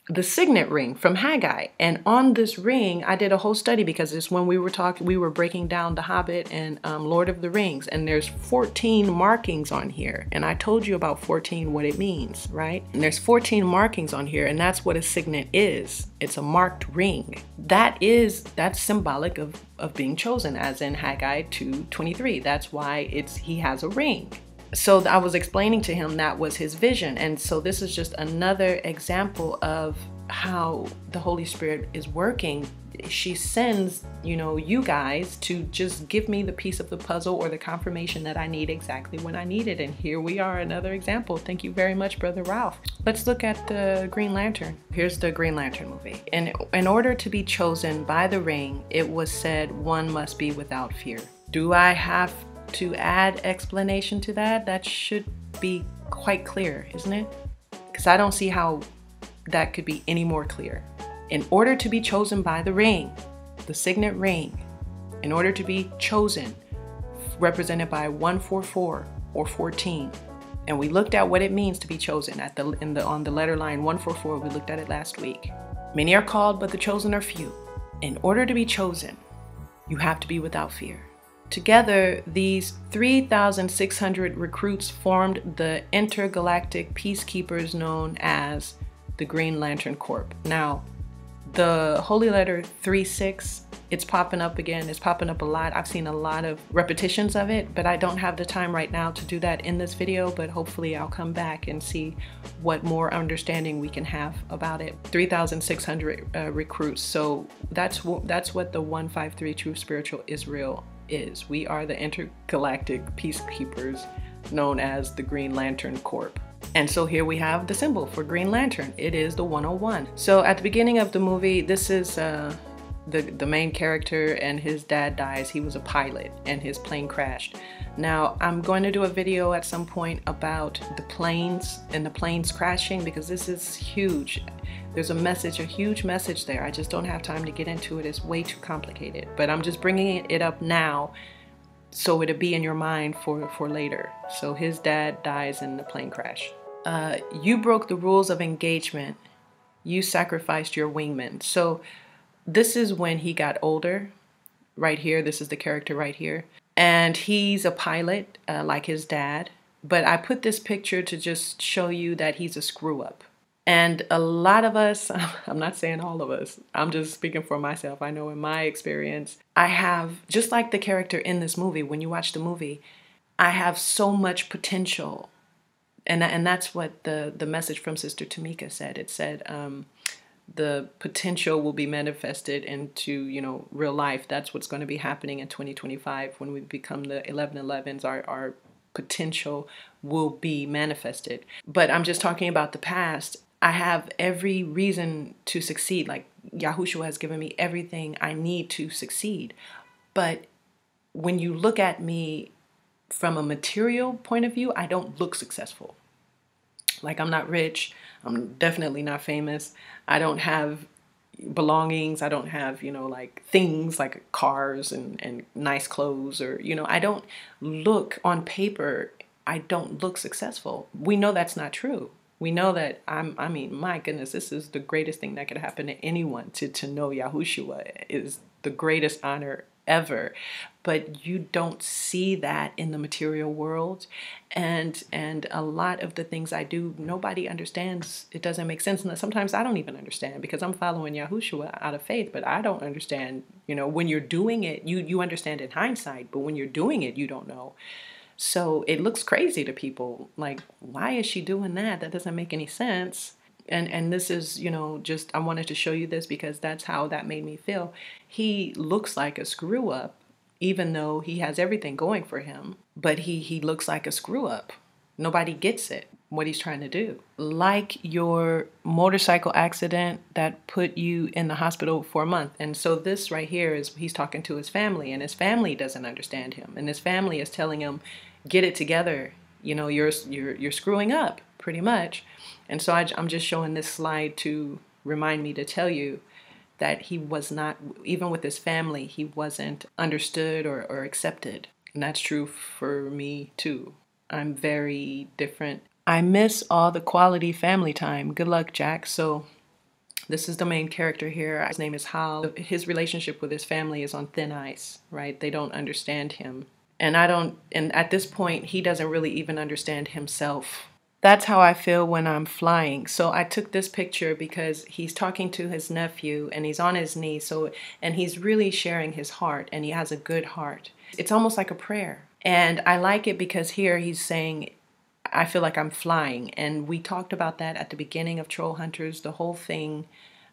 the signet ring from Haggai. And on this ring, I did a whole study because it's when we were breaking down The Hobbit and Lord of the Rings, and there's 14 markings on here. And I told you about 14, what it means, right? And there's 14 markings on here, and that's what a signet is. It's a marked ring. That's symbolic of being chosen, as in Haggai 2:23. That's why he has a ring. So I was explaining to him that was his vision. And so this is just another example of how the Holy Spirit is working. She sends, you guys to just give me the piece of the puzzle or the confirmation that I need exactly when I need it. And here we are, another example. Thank you very much, Brother Ralph. Let's look at the Green Lantern. Here's the Green Lantern movie. And in order to be chosen by the ring, it was said one must be without fear. Do I have to add explanation to that? That should be quite clear, isn't it? Because I don't see how that could be any more clear. In order to be chosen by the ring, the signet ring, in order to be chosen, represented by 144 or 14, and we looked at what it means to be chosen on the letter line 144. We looked at it last week. Many are called, but the chosen are few. In order to be chosen, you have to be without fear. Together, these 3,600 recruits formed the intergalactic peacekeepers known as the Green Lantern Corps. Now, the holy letter 36, it's popping up again. It's popping up a lot. I've seen a lot of repetitions of it, but I don't have the time right now to do that in this video, but hopefully I'll come back and see what more understanding we can have about it. 3,600 recruits. So that's what the 153 True Spiritual Israel is. We are the intergalactic peacekeepers known as the Green Lantern Corps. And so here we have the symbol for Green Lantern. It is the 101. So at the beginning of the movie, this is the main character, and his dad dies. He was a pilot and his plane crashed. Now I'm going to do a video at some point about the planes and the planes crashing, because this is huge. There's a huge message there. I just don't have time to get into it. It's way too complicated, but I'm just bringing it up now so it'll be in your mind for later. So his dad dies in the plane crash. You broke the rules of engagement. You sacrificed your wingman. So this is when he got older. Right here, this is the character right here. And he's a pilot like his dad. But I put this picture to just show you that he's a screw up. And a lot of us, I'm not saying all of us, I'm just speaking for myself. I know in my experience, I have, just like the character in this movie, when you watch the movie, I have so much potential. And that's what the message from Sister Tamika said. It said the potential will be manifested into, real life. That's what's going to be happening in 2025 when we become the 1111s. Our potential will be manifested. But I'm just talking about the past. I have every reason to succeed. Like Yahushua has given me everything I need to succeed. But when you look at me from a material point of view, I don't look successful. Like, I'm not rich. I'm definitely not famous. I don't have belongings. I don't have, like things like cars and nice clothes, or, I don't look on paper. I don't look successful. We know that's not true. We know that I mean, my goodness, this is the greatest thing that could happen to anyone. To know Yahushua is the greatest honor ever. But you don't see that in the material world. And a lot of the things I do, nobody understands. It doesn't make sense. And sometimes I don't even understand, because I'm following Yahushua out of faith, but I don't understand. When you're doing it, you understand in hindsight, but when you're doing it, you don't know. So it looks crazy to people. Like, why is she doing that? That doesn't make any sense. And this is, just, I wanted to show you this because that's how that made me feel. He looks like a screw up, even though he has everything going for him. But he looks like a screw up. Nobody gets it, what he's trying to do. Like your motorcycle accident that put you in the hospital for a month. And so this right here is, he's talking to his family, and his family doesn't understand him. And his family is telling him, get it together. You're screwing up, pretty much. And so I'm just showing this slide to remind me to tell you that he was not, even with his family, he wasn't understood or accepted. And that's true for me too. I'm very different. I miss all the quality family time. Good luck, Jack. So this is the main character here. His name is Hal. His relationship with his family is on thin ice, right? They don't understand him. And at this point, he doesn't really even understand himself. That's how I feel when I'm flying. So I took this picture because he's talking to his nephew and he's on his knee. And he's really sharing his heart, and he has a good heart. It's almost like a prayer. And I like it because here he's saying, I feel like I'm flying. And we talked about that at the beginning of Troll Hunters, the whole thing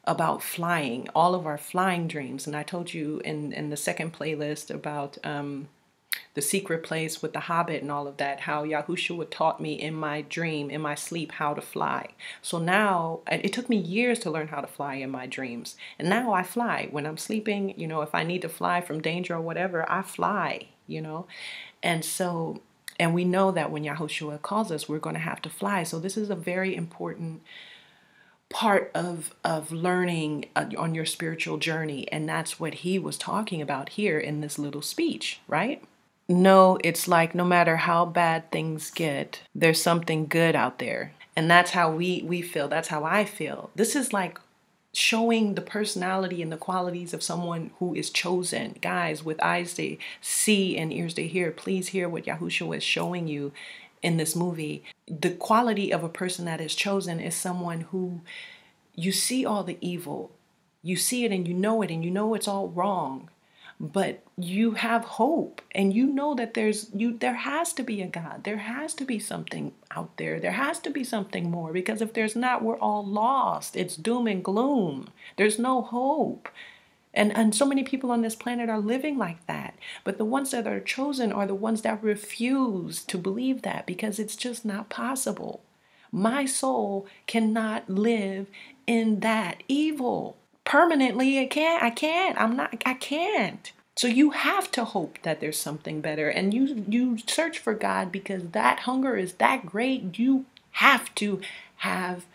about flying, all of our flying dreams. And I told you in the second playlist about the secret place with the Hobbit and all of that, how Yahushua taught me in my dream, in my sleep, how to fly. So now, it took me years to learn how to fly in my dreams. And now I fly. When I'm sleeping, if I need to fly from danger or whatever, I fly, And so, and we know that when Yahushua calls us, we're going to have to fly. So this is a very important part of learning on your spiritual journey. And that's what he was talking about here in this little speech, right? No, it's like no matter how bad things get, there's something good out there. And that's how we feel. That's how I feel. This is like showing the personality and the qualities of someone who is chosen. Guys, with eyes to see and ears to hear, please hear what Yahushua is showing you in this movie. The quality of a person that is chosen is someone who, you see all the evil. You see it and you know it's all wrong. But you have hope, and you know that there has to be a God. There has to be something out there. There has to be something more, because if there's not, we're all lost. It's doom and gloom. There's no hope. And so many people on this planet are living like that. But the ones that are chosen are the ones that refuse to believe that, because it's just not possible. My soul cannot live in that evil. Permanently, I can't. So you have to hope that there's something better, and you search for God, because that hunger is that great. You have to have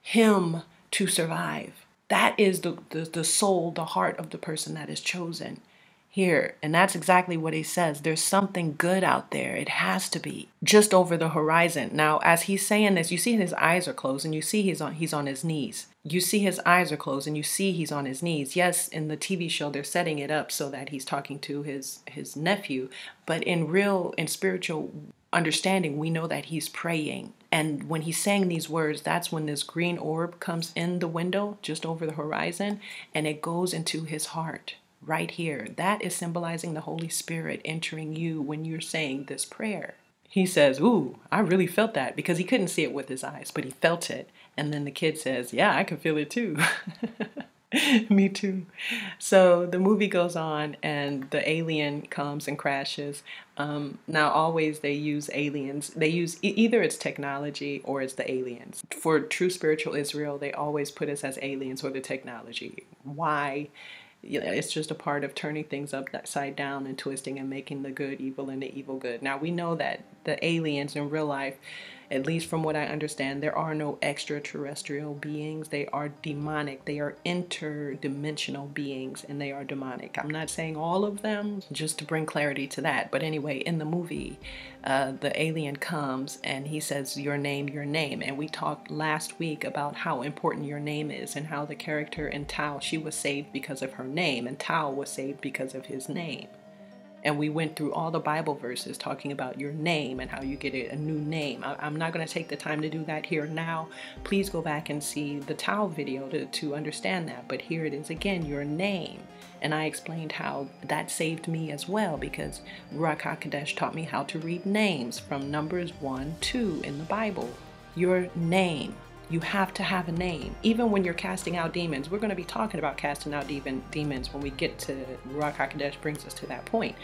him to survive. That is the soul, the heart of the person that is chosen here. And that's exactly what he says. There's something good out there. It has to be just over the horizon. Now, as he's saying this, you see his eyes are closed, and you see he's on his knees. You see his eyes are closed, and you see he's on his knees. Yes, in the TV show, they're setting it up so that he's talking to his nephew. But in spiritual understanding, we know that he's praying. And when he's saying these words, that's when this green orb comes in the window just over the horizon, and it goes into his heart. Right here. That is symbolizing the Holy Spirit entering you when you're saying this prayer. He says, ooh, I really felt that, because he couldn't see it with his eyes, but he felt it. And then the kid says, yeah, I can feel it too. Me too. So the movie goes on, and the alien comes and crashes. Now, always they use aliens. They use either it's technology or it's the aliens. For true spiritual Israel, they always put us as aliens or the technology. Why? It's just a part of turning things upside down and twisting and making the good evil and the evil good. Now, we know that the aliens in real life, at least from what I understand, there are no extraterrestrial beings. They are demonic. They are interdimensional beings, and they are demonic. I'm not saying all of them, just to bring clarity to that. But anyway, in the movie, the alien comes and he says, your name, your name. And we talked last week about how important your name is and how the character in Tao, she was saved because of her name, and Tao was saved because of his name. And we went through all the Bible verses talking about your name and how you get a new name. I'm not going to take the time to do that here now. Please go back and see the Tao video to understand that. But here it is again, your name. And I explained how that saved me as well, because Ruach HaKodesh taught me how to read names from Numbers 1, 2 in the Bible. Your name. You have to have a name. Even when you're casting out demons, we're going to be talking about casting out demons when we get to Ruach HaKodesh brings us to that point.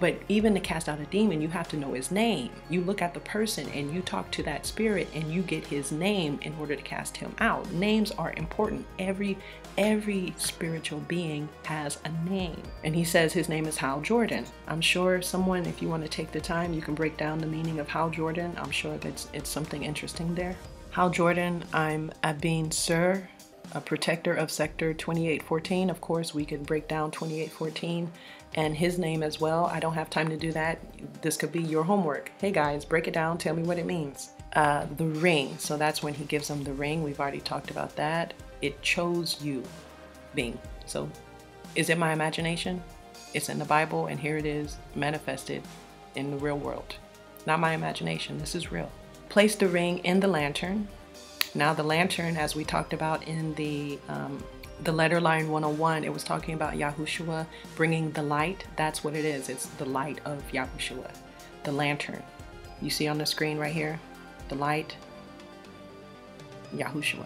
But even to cast out a demon, you have to know his name. You look at the person and you talk to that spirit and you get his name in order to cast him out. Names are important. Every spiritual being has a name. And he says his name is Hal Jordan. I'm sure someone, if you want to take the time, you can break down the meaning of Hal Jordan. I'm sure that it's something interesting there. Hal Jordan, I'm Abin Sur, a protector of Sector 2814. Of course, we could break down 2814 and his name as well. I don't have time to do that. This could be your homework. Hey guys, break it down. Tell me what it means. The ring. So that's when he gives them the ring. We've already talked about that. It chose you, Bing. So is it my imagination? It's in the Bible, and here it is manifested in the real world. Not my imagination. This is real. Place the ring in the lantern. Now the lantern, as we talked about in the letter line 101, it was talking about Yahushua bringing the light. That's what it is. It's the light of Yahushua, the lantern. You see on the screen right here, the light, Yahushua.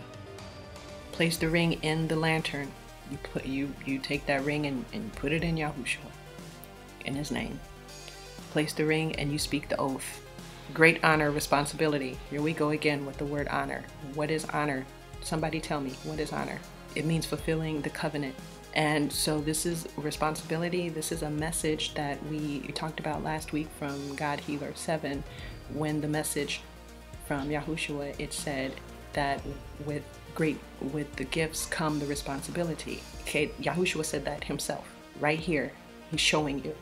Place the ring in the lantern. You take that ring and put it in Yahushua, in his name. Place the ring and you speak the oath. Great honor, responsibility. Here we go again with the word honor. What is honor? Somebody tell me, what is honor? It means fulfilling the covenant. And so this is responsibility. This is a message that we talked about last week from God Healer 7, when the message from Yahushua, it said that with the gifts come the responsibility. Okay, Yahushua said that himself. Right here, he's showing you.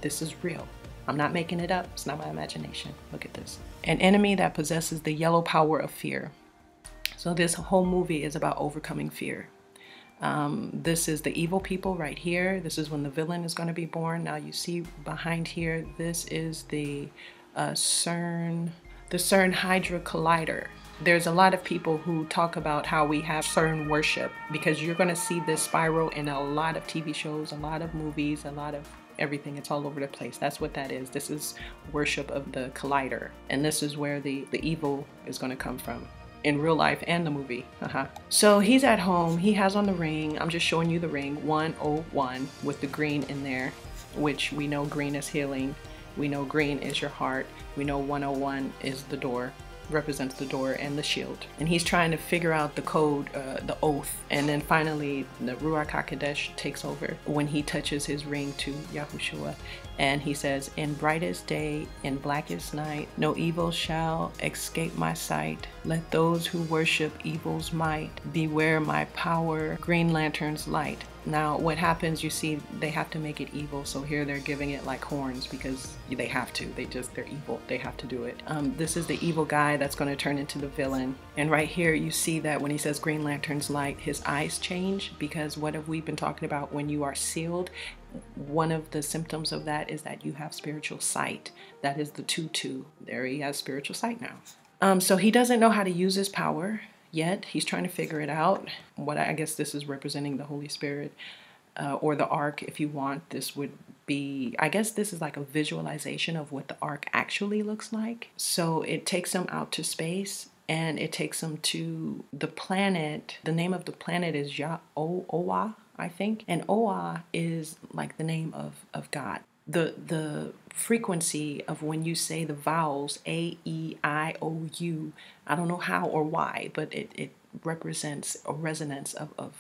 This is real. I'm not making it up. It's not my imagination. Look at this. An enemy that possesses the yellow power of fear. So this whole movie is about overcoming fear. This is the evil people right here. This is when the villain is going to be born. Now you see behind here, this is the CERN Hydra Collider. There's a lot of people who talk about how we have CERN worship, because you're going to see this spiral in a lot of TV shows, a lot of movies, a lot of everything. It's all over the place. That's what that is. This is worship of the collider. And this is where the evil is going to come from in real life and the movie. So he's at home. He has on the ring. I'm just showing you the ring. 101 with the green in there, which we know green is healing. We know green is your heart. We know 101 is the door, represents the door and the shield. And he's trying to figure out the code, the oath. And then finally, the Ruach HaKodesh takes over when he touches his ring to Yahushua. And he says, in brightest day, in blackest night, no evil shall escape my sight. Let those who worship evil's might beware my power, green lantern's light. Now, what happens, you see, they have to make it evil. So here they're giving it like horns because they have to. They're evil. They have to do it. This is the evil guy that's going to turn into the villain. And right here, you see that when he says green lantern's light, his eyes change, because what have we been talking about? When you are sealed, one of the symptoms of that is that you have spiritual sight. That is the 2-2. There he has spiritual sight now. So he doesn't know how to use his power yet. He's trying to figure it out. I guess this is representing the Holy Spirit, or the ARK if you want. This would be, I guess this is like a visualization of what the ARK actually looks like. So it takes him out to space, and it takes them to the planet. The name of the planet is Oa, I think. And Oa is like the name of God. The frequency of when you say the vowels A-E-I-O-U, I don't know how or why, but it represents a resonance of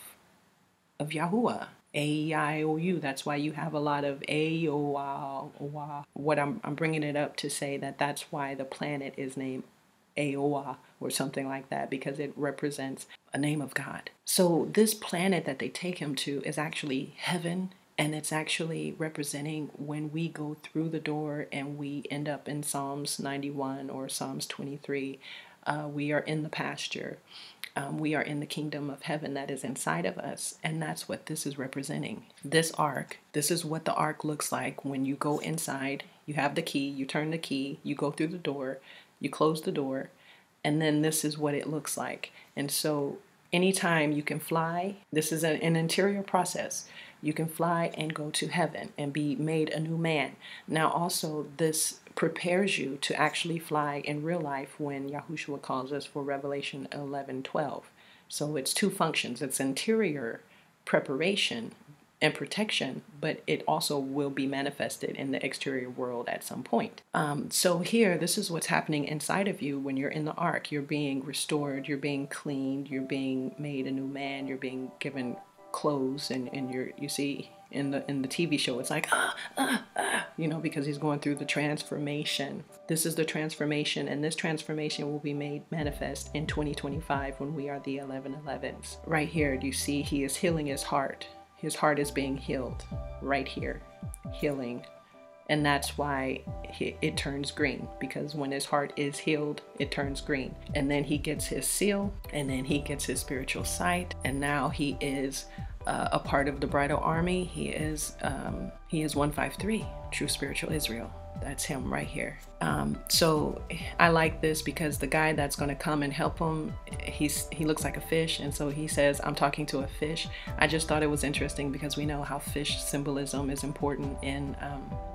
Yahuwah. A-E-I-O-U. That's why you have a lot of A-O-A. What I'm bringing it up to say that's why the planet is named Aoa or something like that, because it represents a name of God. So this planet that they take him to is actually heaven, and it's actually representing when we go through the door and we end up in Psalms 91 or Psalms 23. We are in the pasture. We are in the kingdom of heaven that is inside of us, and that's what this is representing. This ark, this is what the ark looks like when you go inside. You have the key, you turn the key, you go through the door, you close the door, and then this is what it looks like. And so anytime you can fly, this is an interior process. You can fly and go to heaven and be made a new man. Now also this prepares you to actually fly in real life when Yahushua calls us for Revelation 11:12. So it's two functions. It's interior preparation and protection, but it also will be manifested in the exterior world at some point. So here, this is what's happening inside of you when you're in the ark. You're being restored, you're being cleaned, you're being made a new man, you're being given clothes, and you see in the TV show, it's like because he's going through the transformation. This is the transformation, and this transformation will be made manifest in 2025 when we are the 11:11s. Right here, do you see he is healing his heart? His heart is being healed right here, healing. And that's why it turns green, because when his heart is healed, it turns green. And then he gets his seal, and then he gets his spiritual sight, and now he is a part of the bridal army. He is 153, true spiritual Israel. That's him right here. So I like this because the guy that's going to come and help him, he looks like a fish, and so he says, I'm talking to a fish. I just thought it was interesting because we know how fish symbolism is important in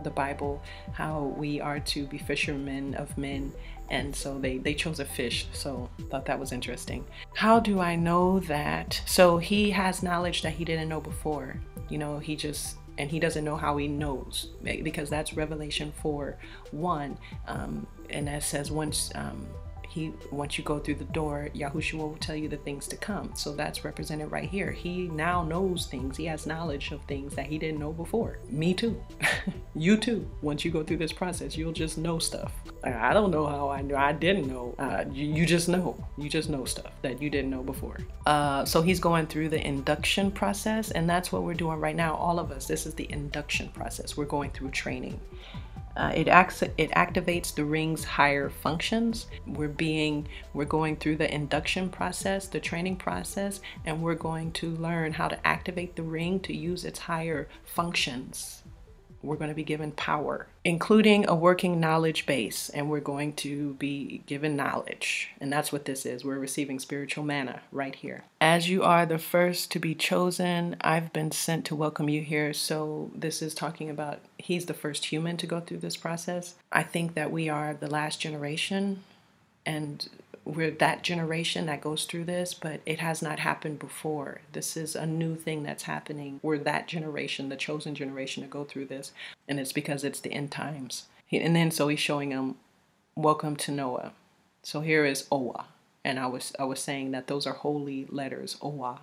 the Bible, how we are to be fishermen of men, and so they chose a fish. So I thought that was interesting. How do I know that? So he has knowledge that he didn't know before. And he doesn't know how he knows, because that's Revelation 4:1, and that says once you go through the door, Yahushua will tell you the things to come. So that's represented right here. He now knows things. He has knowledge of things that he didn't know before. Me too. You too. Once you go through this process, you'll just know stuff. I don't know how I knew. I didn't know. You just know. You just know stuff that you didn't know before. So he's going through the induction process, and that's what we're doing right now. All of us. This is the induction process. We're going through training. It activates the ring's higher functions. We're going through the induction process, the training process, and we're going to learn how to activate the ring to use its higher functions. We're going to be given power, including a working knowledge base, and we're going to be given knowledge. And that's what this is. We're receiving spiritual manna right here. As you are the first to be chosen, I've been sent to welcome you here. So this is talking about he's the first human to go through this process. I think that we are the last generation, and we're that generation that goes through this, but it has not happened before. This is a new thing that's happening. We're that generation, the chosen generation, to go through this, and it's because it's the end times. So he's showing them, welcome to Noah. So here is Oa, and I was saying that those are holy letters. Oa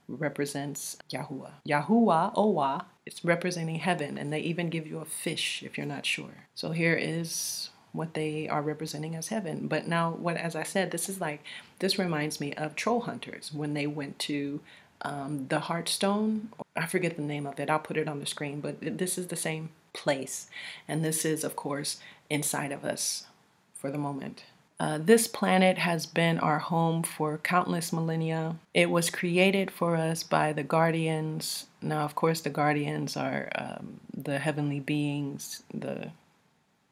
represents Yahuwah. Yahuwah, Oa, it's representing heaven, and they even give you a fish if you're not sure. So here is what they are representing as heaven. But now, as I said, this reminds me of troll hunters when they went to the Heartstone. I forget the name of it. I'll put it on the screen, but this is the same place. And this is, of course, inside of us for the moment. This planet has been our home for countless millennia. It was created for us by the guardians. Now, of course, the guardians are the heavenly beings, the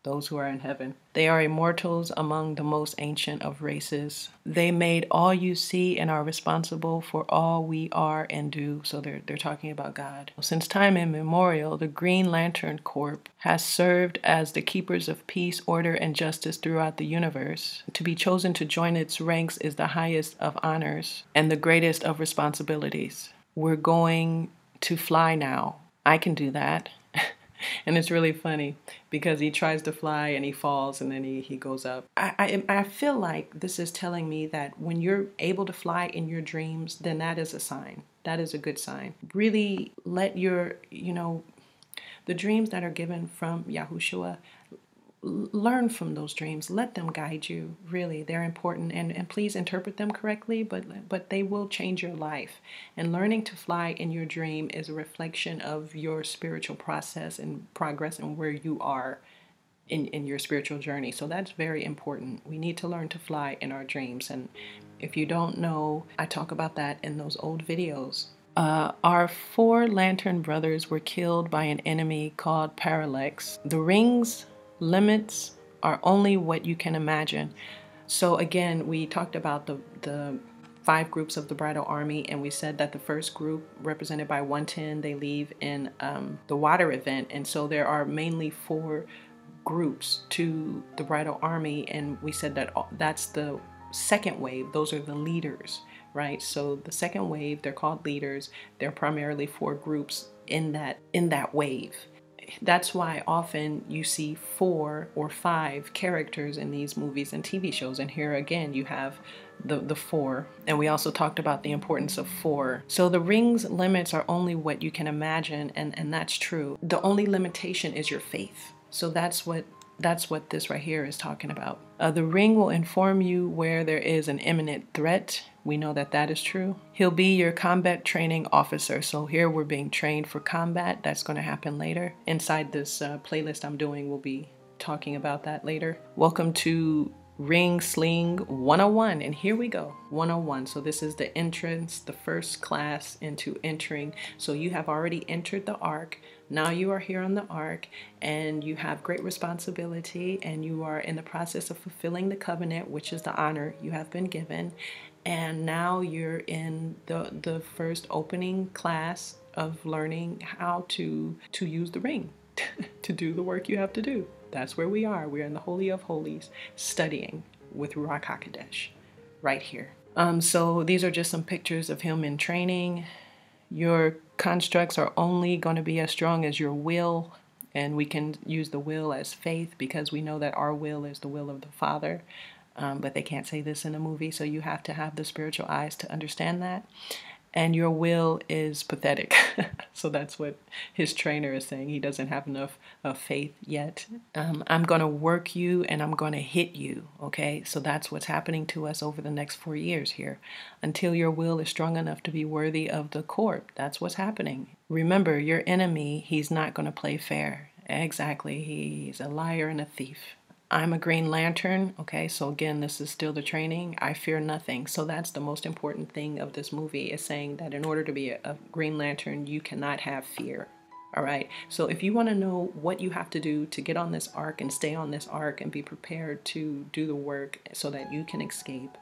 those who are in heaven. They are immortals among the most ancient of races. They made all you see and are responsible for all we are and do. So they're talking about God. Since time immemorial, the Green Lantern Corps has served as the keepers of peace, order, and justice throughout the universe. To be chosen to join its ranks is the highest of honors and the greatest of responsibilities. We're going to fly now. I can do that. And it's really funny because he tries to fly and he falls and then he goes up. I feel like this is telling me that when you're able to fly in your dreams, then that is a sign. That is a good sign. Really let your, the dreams that are given from Yahushua, learn from those dreams. Let them guide you. Really, they're important, and please interpret them correctly, but they will change your life. And learning to fly in your dream is a reflection of your spiritual process and progress and where you are in your spiritual journey. So that's very important. We need to learn to fly in our dreams. And if you don't know, I talk about that in those old videos. Our 4 lantern brothers were killed by an enemy called Parallax. The ring's limits are only what you can imagine. So again, we talked about the 5 groups of the bridal army, and we said that the first group, represented by 110, they leave in the water event. And so there are mainly 4 groups to the bridal army, and we said that that's the second wave. Those are the leaders, right? So the second wave, they're called leaders. They're primarily 4 groups in that wave. That's why often you see 4 or 5 characters in these movies and TV shows. And here again, you have the 4. And we also talked about the importance of 4. So the ring's limits are only what you can imagine, and that's true. The only limitation is your faith. So that's what this right here is talking about. The ring will inform you where there is an imminent threat. We know that that is true. He'll be your combat training officer. So here we're being trained for combat. That's going to happen later. Inside this playlist I'm doing, we'll be talking about that later. Welcome to Ring Sling 101, and here we go. 101. So this is the entrance, the first class into entering. So you have already entered the ARK. Now you are here on the ARK, and you have great responsibility, and you are in the process of fulfilling the covenant, which is the honor you have been given. And now you're in the first opening class of learning how to use the ring to do the work you have to do. That's where we are. We're in the Holy of Holies, studying with Ruach HaKodesh right here. So these are just some pictures of him in training. Your constructs are only going to be as strong as your will, and we can use the will as faith because we know that our will is the will of the Father. But they can't say this in a movie, so you have to have the spiritual eyes to understand that. And your will is pathetic. So that's what his trainer is saying. He doesn't have enough faith yet. I'm going to work you and I'm going to hit you. Okay, so that's what's happening to us over the next 4 years here. Until your will is strong enough to be worthy of the court. That's what's happening. Remember, your enemy, he's not going to play fair. Exactly. He's a liar and a thief. I'm a Green Lantern. Okay, so again, this is still the training. I fear nothing. So that's the most important thing of this movie, is saying that in order to be a Green Lantern, you cannot have fear. All right, so if you want to know what you have to do to get on this ARK and stay on this ARK and be prepared to do the work so that you can escape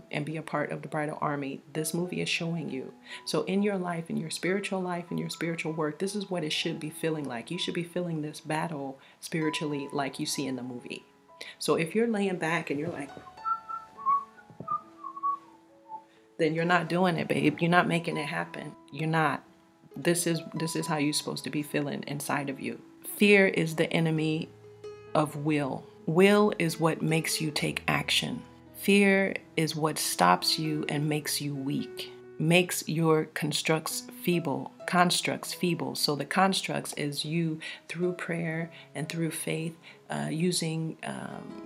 and be a part of the bridal army, this movie is showing you. So in your life, in your spiritual life, in your spiritual work, this is what it should be feeling like. You should be feeling this battle spiritually like you see in the movie. So if you're laying back and you're like, then you're not doing it, babe. You're not making it happen. You're not. This is how you're supposed to be feeling inside of you. Fear is the enemy of will. Will is what makes you take action. Fear is what stops you and makes you weak, makes your constructs feeble. So the constructs is you through prayer and through faith, using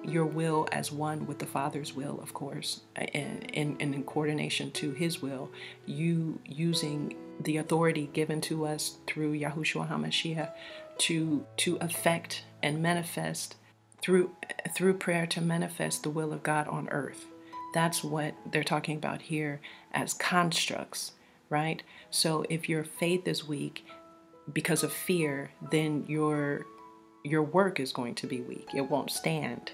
your will as one with the Father's will, of course, and in coordination to His will. You using the authority given to us through Yahushua Hamashiach to affect and manifest through prayer, to manifest the will of God on earth. That's what they're talking about here as constructs, right? So if your faith is weak because of fear, then your your work is going to be weak. It won't stand.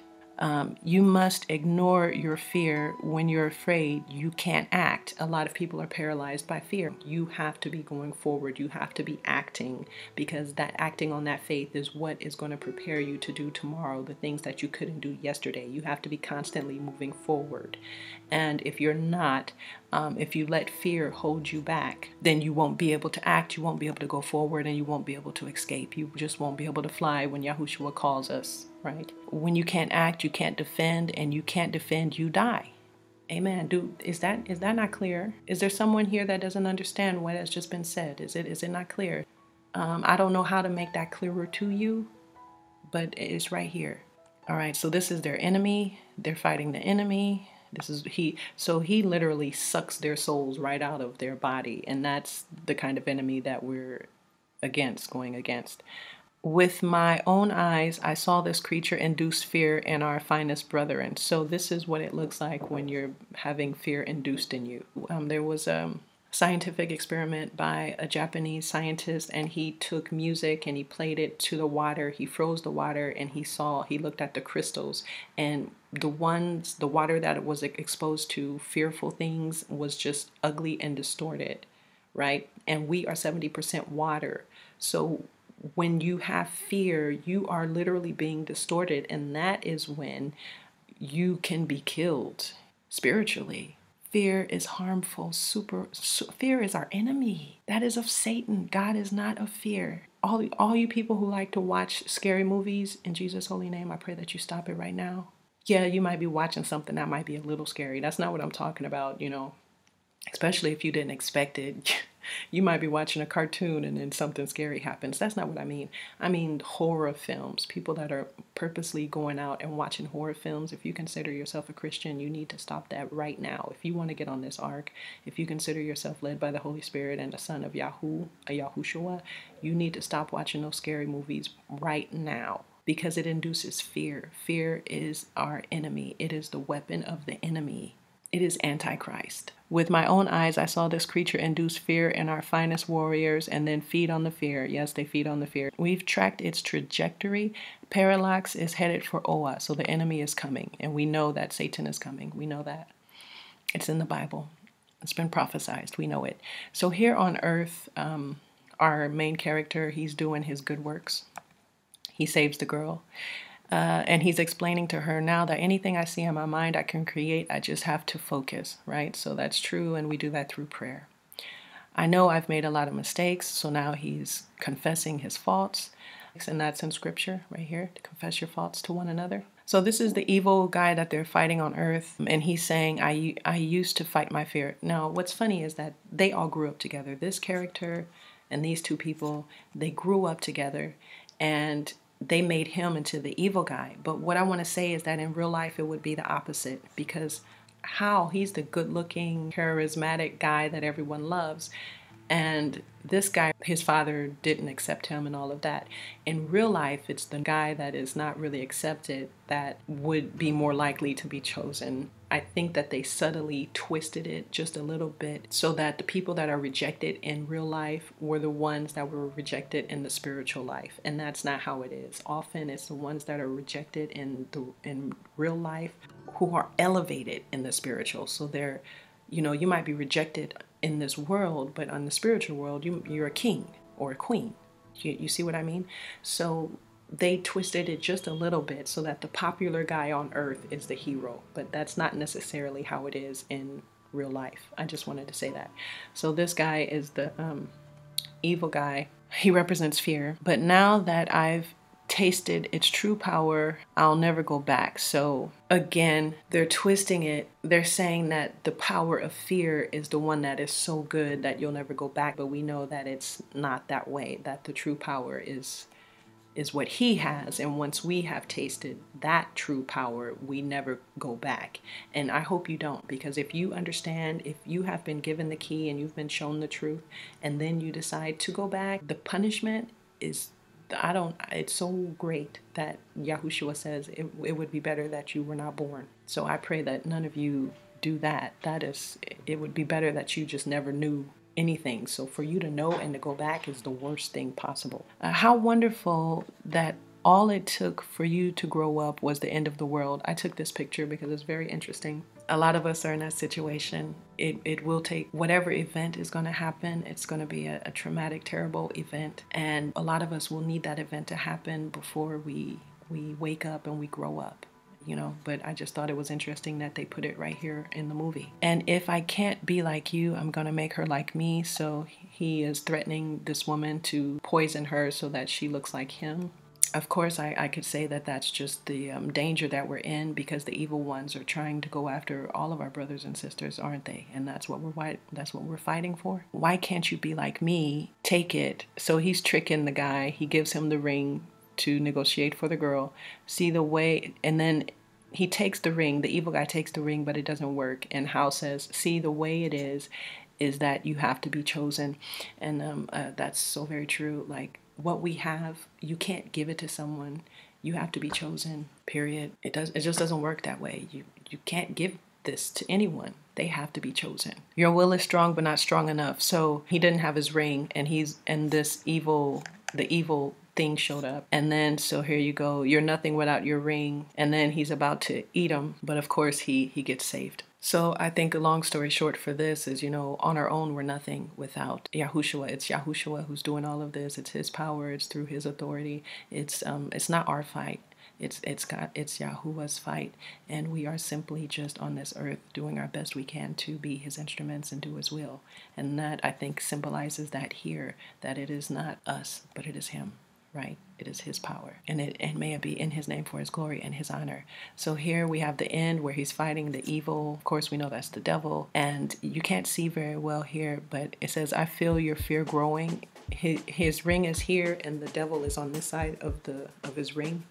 You must ignore your fear. When you're afraid, you can't act. A lot of people are paralyzed by fear. You have to be going forward. You have to be acting, because that acting on that faith is what is going to prepare you to do tomorrow the things that you couldn't do yesterday. You have to be constantly moving forward. And if you're not, if you let fear hold you back, then you won't be able to act, you won't be able to go forward, and you won't be able to escape. You just won't be able to fly when Yahushua calls us, right? When you can't act, you can't defend, and you can't defend, you die. Amen. Dude, is that not clear? Is there someone here that doesn't understand what has just been said? Is it not clear? I don't know how to make that clearer to you, but it's right here. All right, so this is their enemy. They're fighting the enemy. So he literally sucks their souls right out of their body. And that's the kind of enemy that we're going against. With my own eyes, I saw this creature induce fear in our finest brethren. So this is what it looks like when you're having fear induced in you. There was a scientific experiment by a Japanese scientist, and he took music and he played it to the water. He froze the water, and he looked at the crystals, and the water that was exposed to fearful things was just ugly and distorted, right? And we are 70% water. So when you have fear, you are literally being distorted, and that is when you can be killed spiritually. Fear is harmful. Fear is our enemy. That is of Satan. God is not of fear. All you people who like to watch scary movies, in Jesus' holy name, I pray that you stop it right now. Yeah, you might be watching something that might be a little scary. That's not what I'm talking about, especially if you didn't expect it. You might be watching a cartoon and then something scary happens. That's not what I mean. I mean horror films. People that are purposely going out and watching horror films. If you consider yourself a Christian, you need to stop that right now. If you want to get on this ark, if you consider yourself led by the Holy Spirit and the Son of Yahushua, you need to stop watching those scary movies right now, because it induces fear. Fear is our enemy. It is the weapon of the enemy. It is Antichrist. With my own eyes, I saw this creature induce fear in our finest warriors and then feed on the fear. Yes, they feed on the fear. We've tracked its trajectory. Parallax is headed for Oa, so the enemy is coming. And we know that Satan is coming. We know that. It's in the Bible. It's been prophesied. We know it. So here on earth, our main character, he's doing his good works. He saves the girl. And he's explaining to her now that anything I see in my mind, I can create. I just have to focus, right? So that's true, and we do that through prayer. I know I've made a lot of mistakes, so now he's confessing his faults. And that's in scripture right here, to confess your faults to one another. So this is the evil guy that they're fighting on earth, and he's saying, I used to fight my fear. Now, what's funny is that they all grew up together. This character and these two people, they grew up together, and they made him into the evil guy. But what I want to say is that in real life, it would be the opposite, because he's the good-looking, charismatic guy that everyone loves. And this guy, his father didn't accept him and all of that. In real life, it's the guy that is not really accepted that would be more likely to be chosen. I think that they subtly twisted it just a little bit so that the people that are rejected in real life were the ones that were rejected in the spiritual life. And that's not how it is. Often it's the ones that are rejected in real life who are elevated in the spiritual. So they're, you might be rejected in this world, but on the spiritual world, you're a king or a queen. You see what I mean? So they twisted it just a little bit so that the popular guy on earth is the hero, but that's not necessarily how it is in real life. I just wanted to say that. So this guy is the evil guy. He represents fear, but now that I've tasted its true power, I'll never go back. So again, they're twisting it. They're saying that the power of fear is the one that is so good that you'll never go back. But we know that it's not that way, that the true power is what he has. And once we have tasted that true power, we never go back. And I hope you don't, because if you understand, if you have been given the key and you've been shown the truth, and then you decide to go back, the punishment is, it's so great that Yahushua says it would be better that you were not born. So I pray that none of you do that. It would be better that you just never knew anything. So for you to know and to go back is the worst thing possible. How wonderful that all it took for you to grow up was the end of the world. I took this picture because it's very interesting. A lot of us are in that situation. It will take whatever event is going to happen. It's going to be a traumatic, terrible event. And a lot of us will need that event to happen before we wake up and we grow up. You know, but I just thought it was interesting that they put it right here in the movie. And if I can't be like you, I'm gonna make her like me. So he is threatening this woman to poison her so that she looks like him. Of course, I could say that that's just the danger that we're in, because the evil ones are trying to go after all of our brothers and sisters, aren't they? And that's what we're fighting for. Why can't you be like me? Take it. So he's tricking the guy. He gives him the ring to negotiate for the girl. See the way, and then he takes the ring. The evil guy takes the ring, but it doesn't work. And Hal says, see, the way it is that you have to be chosen. And that's so very true. Like, what we have, you can't give it to someone. You have to be chosen, period. It just doesn't work that way. You can't give this to anyone. They have to be chosen. Your will is strong, but not strong enough. So he didn't have his ring, and the evil thing showed up. And then, so here you go. You're nothing without your ring. And then he's about to eat him. But of course, he gets saved. So I think a long story short for this is, on our own, we're nothing without Yahushua. It's Yahushua who's doing all of this. It's his power. It's through his authority. It's not our fight. It's Yahuwah's fight, and we are simply just on this earth doing our best we can to be his instruments and do his will. And that, I think, symbolizes that here, that it is not us, but it is him, right? It is his power, and may it be in his name for his glory and his honor. So here we have the end where he's fighting the evil. Of course, we know that's the devil, and you can't see very well here, but it says, I feel your fear growing. His ring is here, and the devil is on this side of his ring.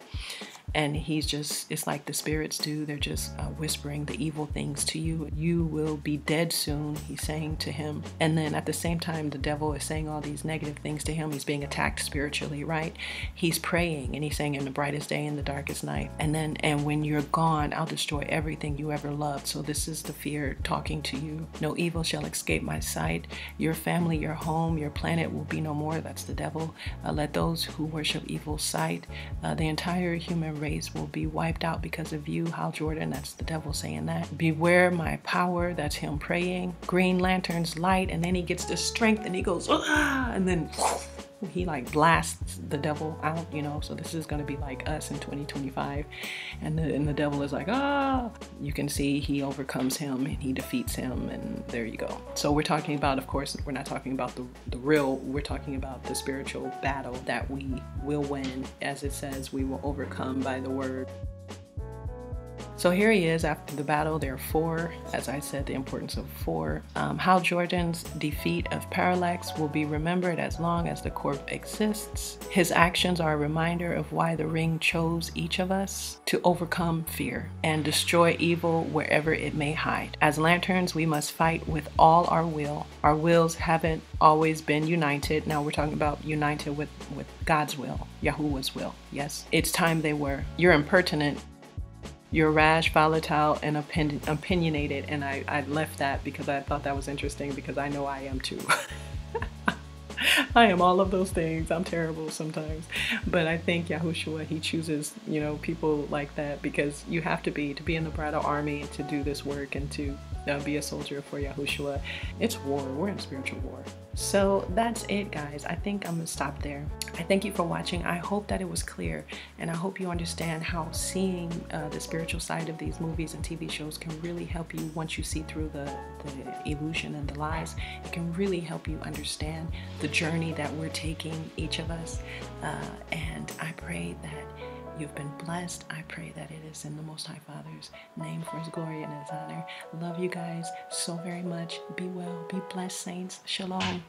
And it's like the spirits do. They're just whispering the evil things to you. You will be dead soon, he's saying to him. And then at the same time, the devil is saying all these negative things to him. He's being attacked spiritually, right? He's praying, and he's saying, in the brightest day, in the darkest night. And when you're gone, I'll destroy everything you ever loved. So this is the fear talking to you. No evil shall escape my sight. Your family, your home, your planet will be no more. That's the devil. Let those who worship evil sight. The entire human race will be wiped out because of you, Hal Jordan. That's the devil saying that. Beware my power. That's him praying. Green Lantern's light. And then he gets the strength and he goes, ah, and then he like blasts the devil out, so this is going to be like us in 2025, and the devil is like, ah. You can see he overcomes him and he defeats him, and there you go. So we're talking about, of course, we're not talking about the real, we're talking about the spiritual battle that we will win. As it says, we will overcome by the word. So here he is after the battle. There are 4, as I said, the importance of 4. Hal Jordan's defeat of Parallax will be remembered as long as the Corp exists. His actions are a reminder of why the ring chose each of us to overcome fear and destroy evil wherever it may hide. As lanterns, we must fight with all our will. Our wills haven't always been united. Now we're talking about united with God's will, Yahuwah's will. Yes, it's time they were. You're impertinent. You're rash, volatile, and opinionated. And I left that because I thought that was interesting, because I know I am too. I am all of those things. I'm terrible sometimes. But I think Yahushua, he chooses, people like that, because you have to be in the bridal army to do this work and to be a soldier for Yahushua. It's war. We're in spiritual war. So that's it, guys. I think I'm gonna stop there. I thank you for watching. I hope that it was clear, and I hope you understand how seeing the spiritual side of these movies and TV shows can really help you. Once you see through the illusion and the lies, it can really help you understand the journey that we're taking, each of us. And I pray that you've been blessed. I pray that it is in the Most High Father's name, for his glory and his honor. Love you guys so very much. Be well. Be blessed, saints. Shalom.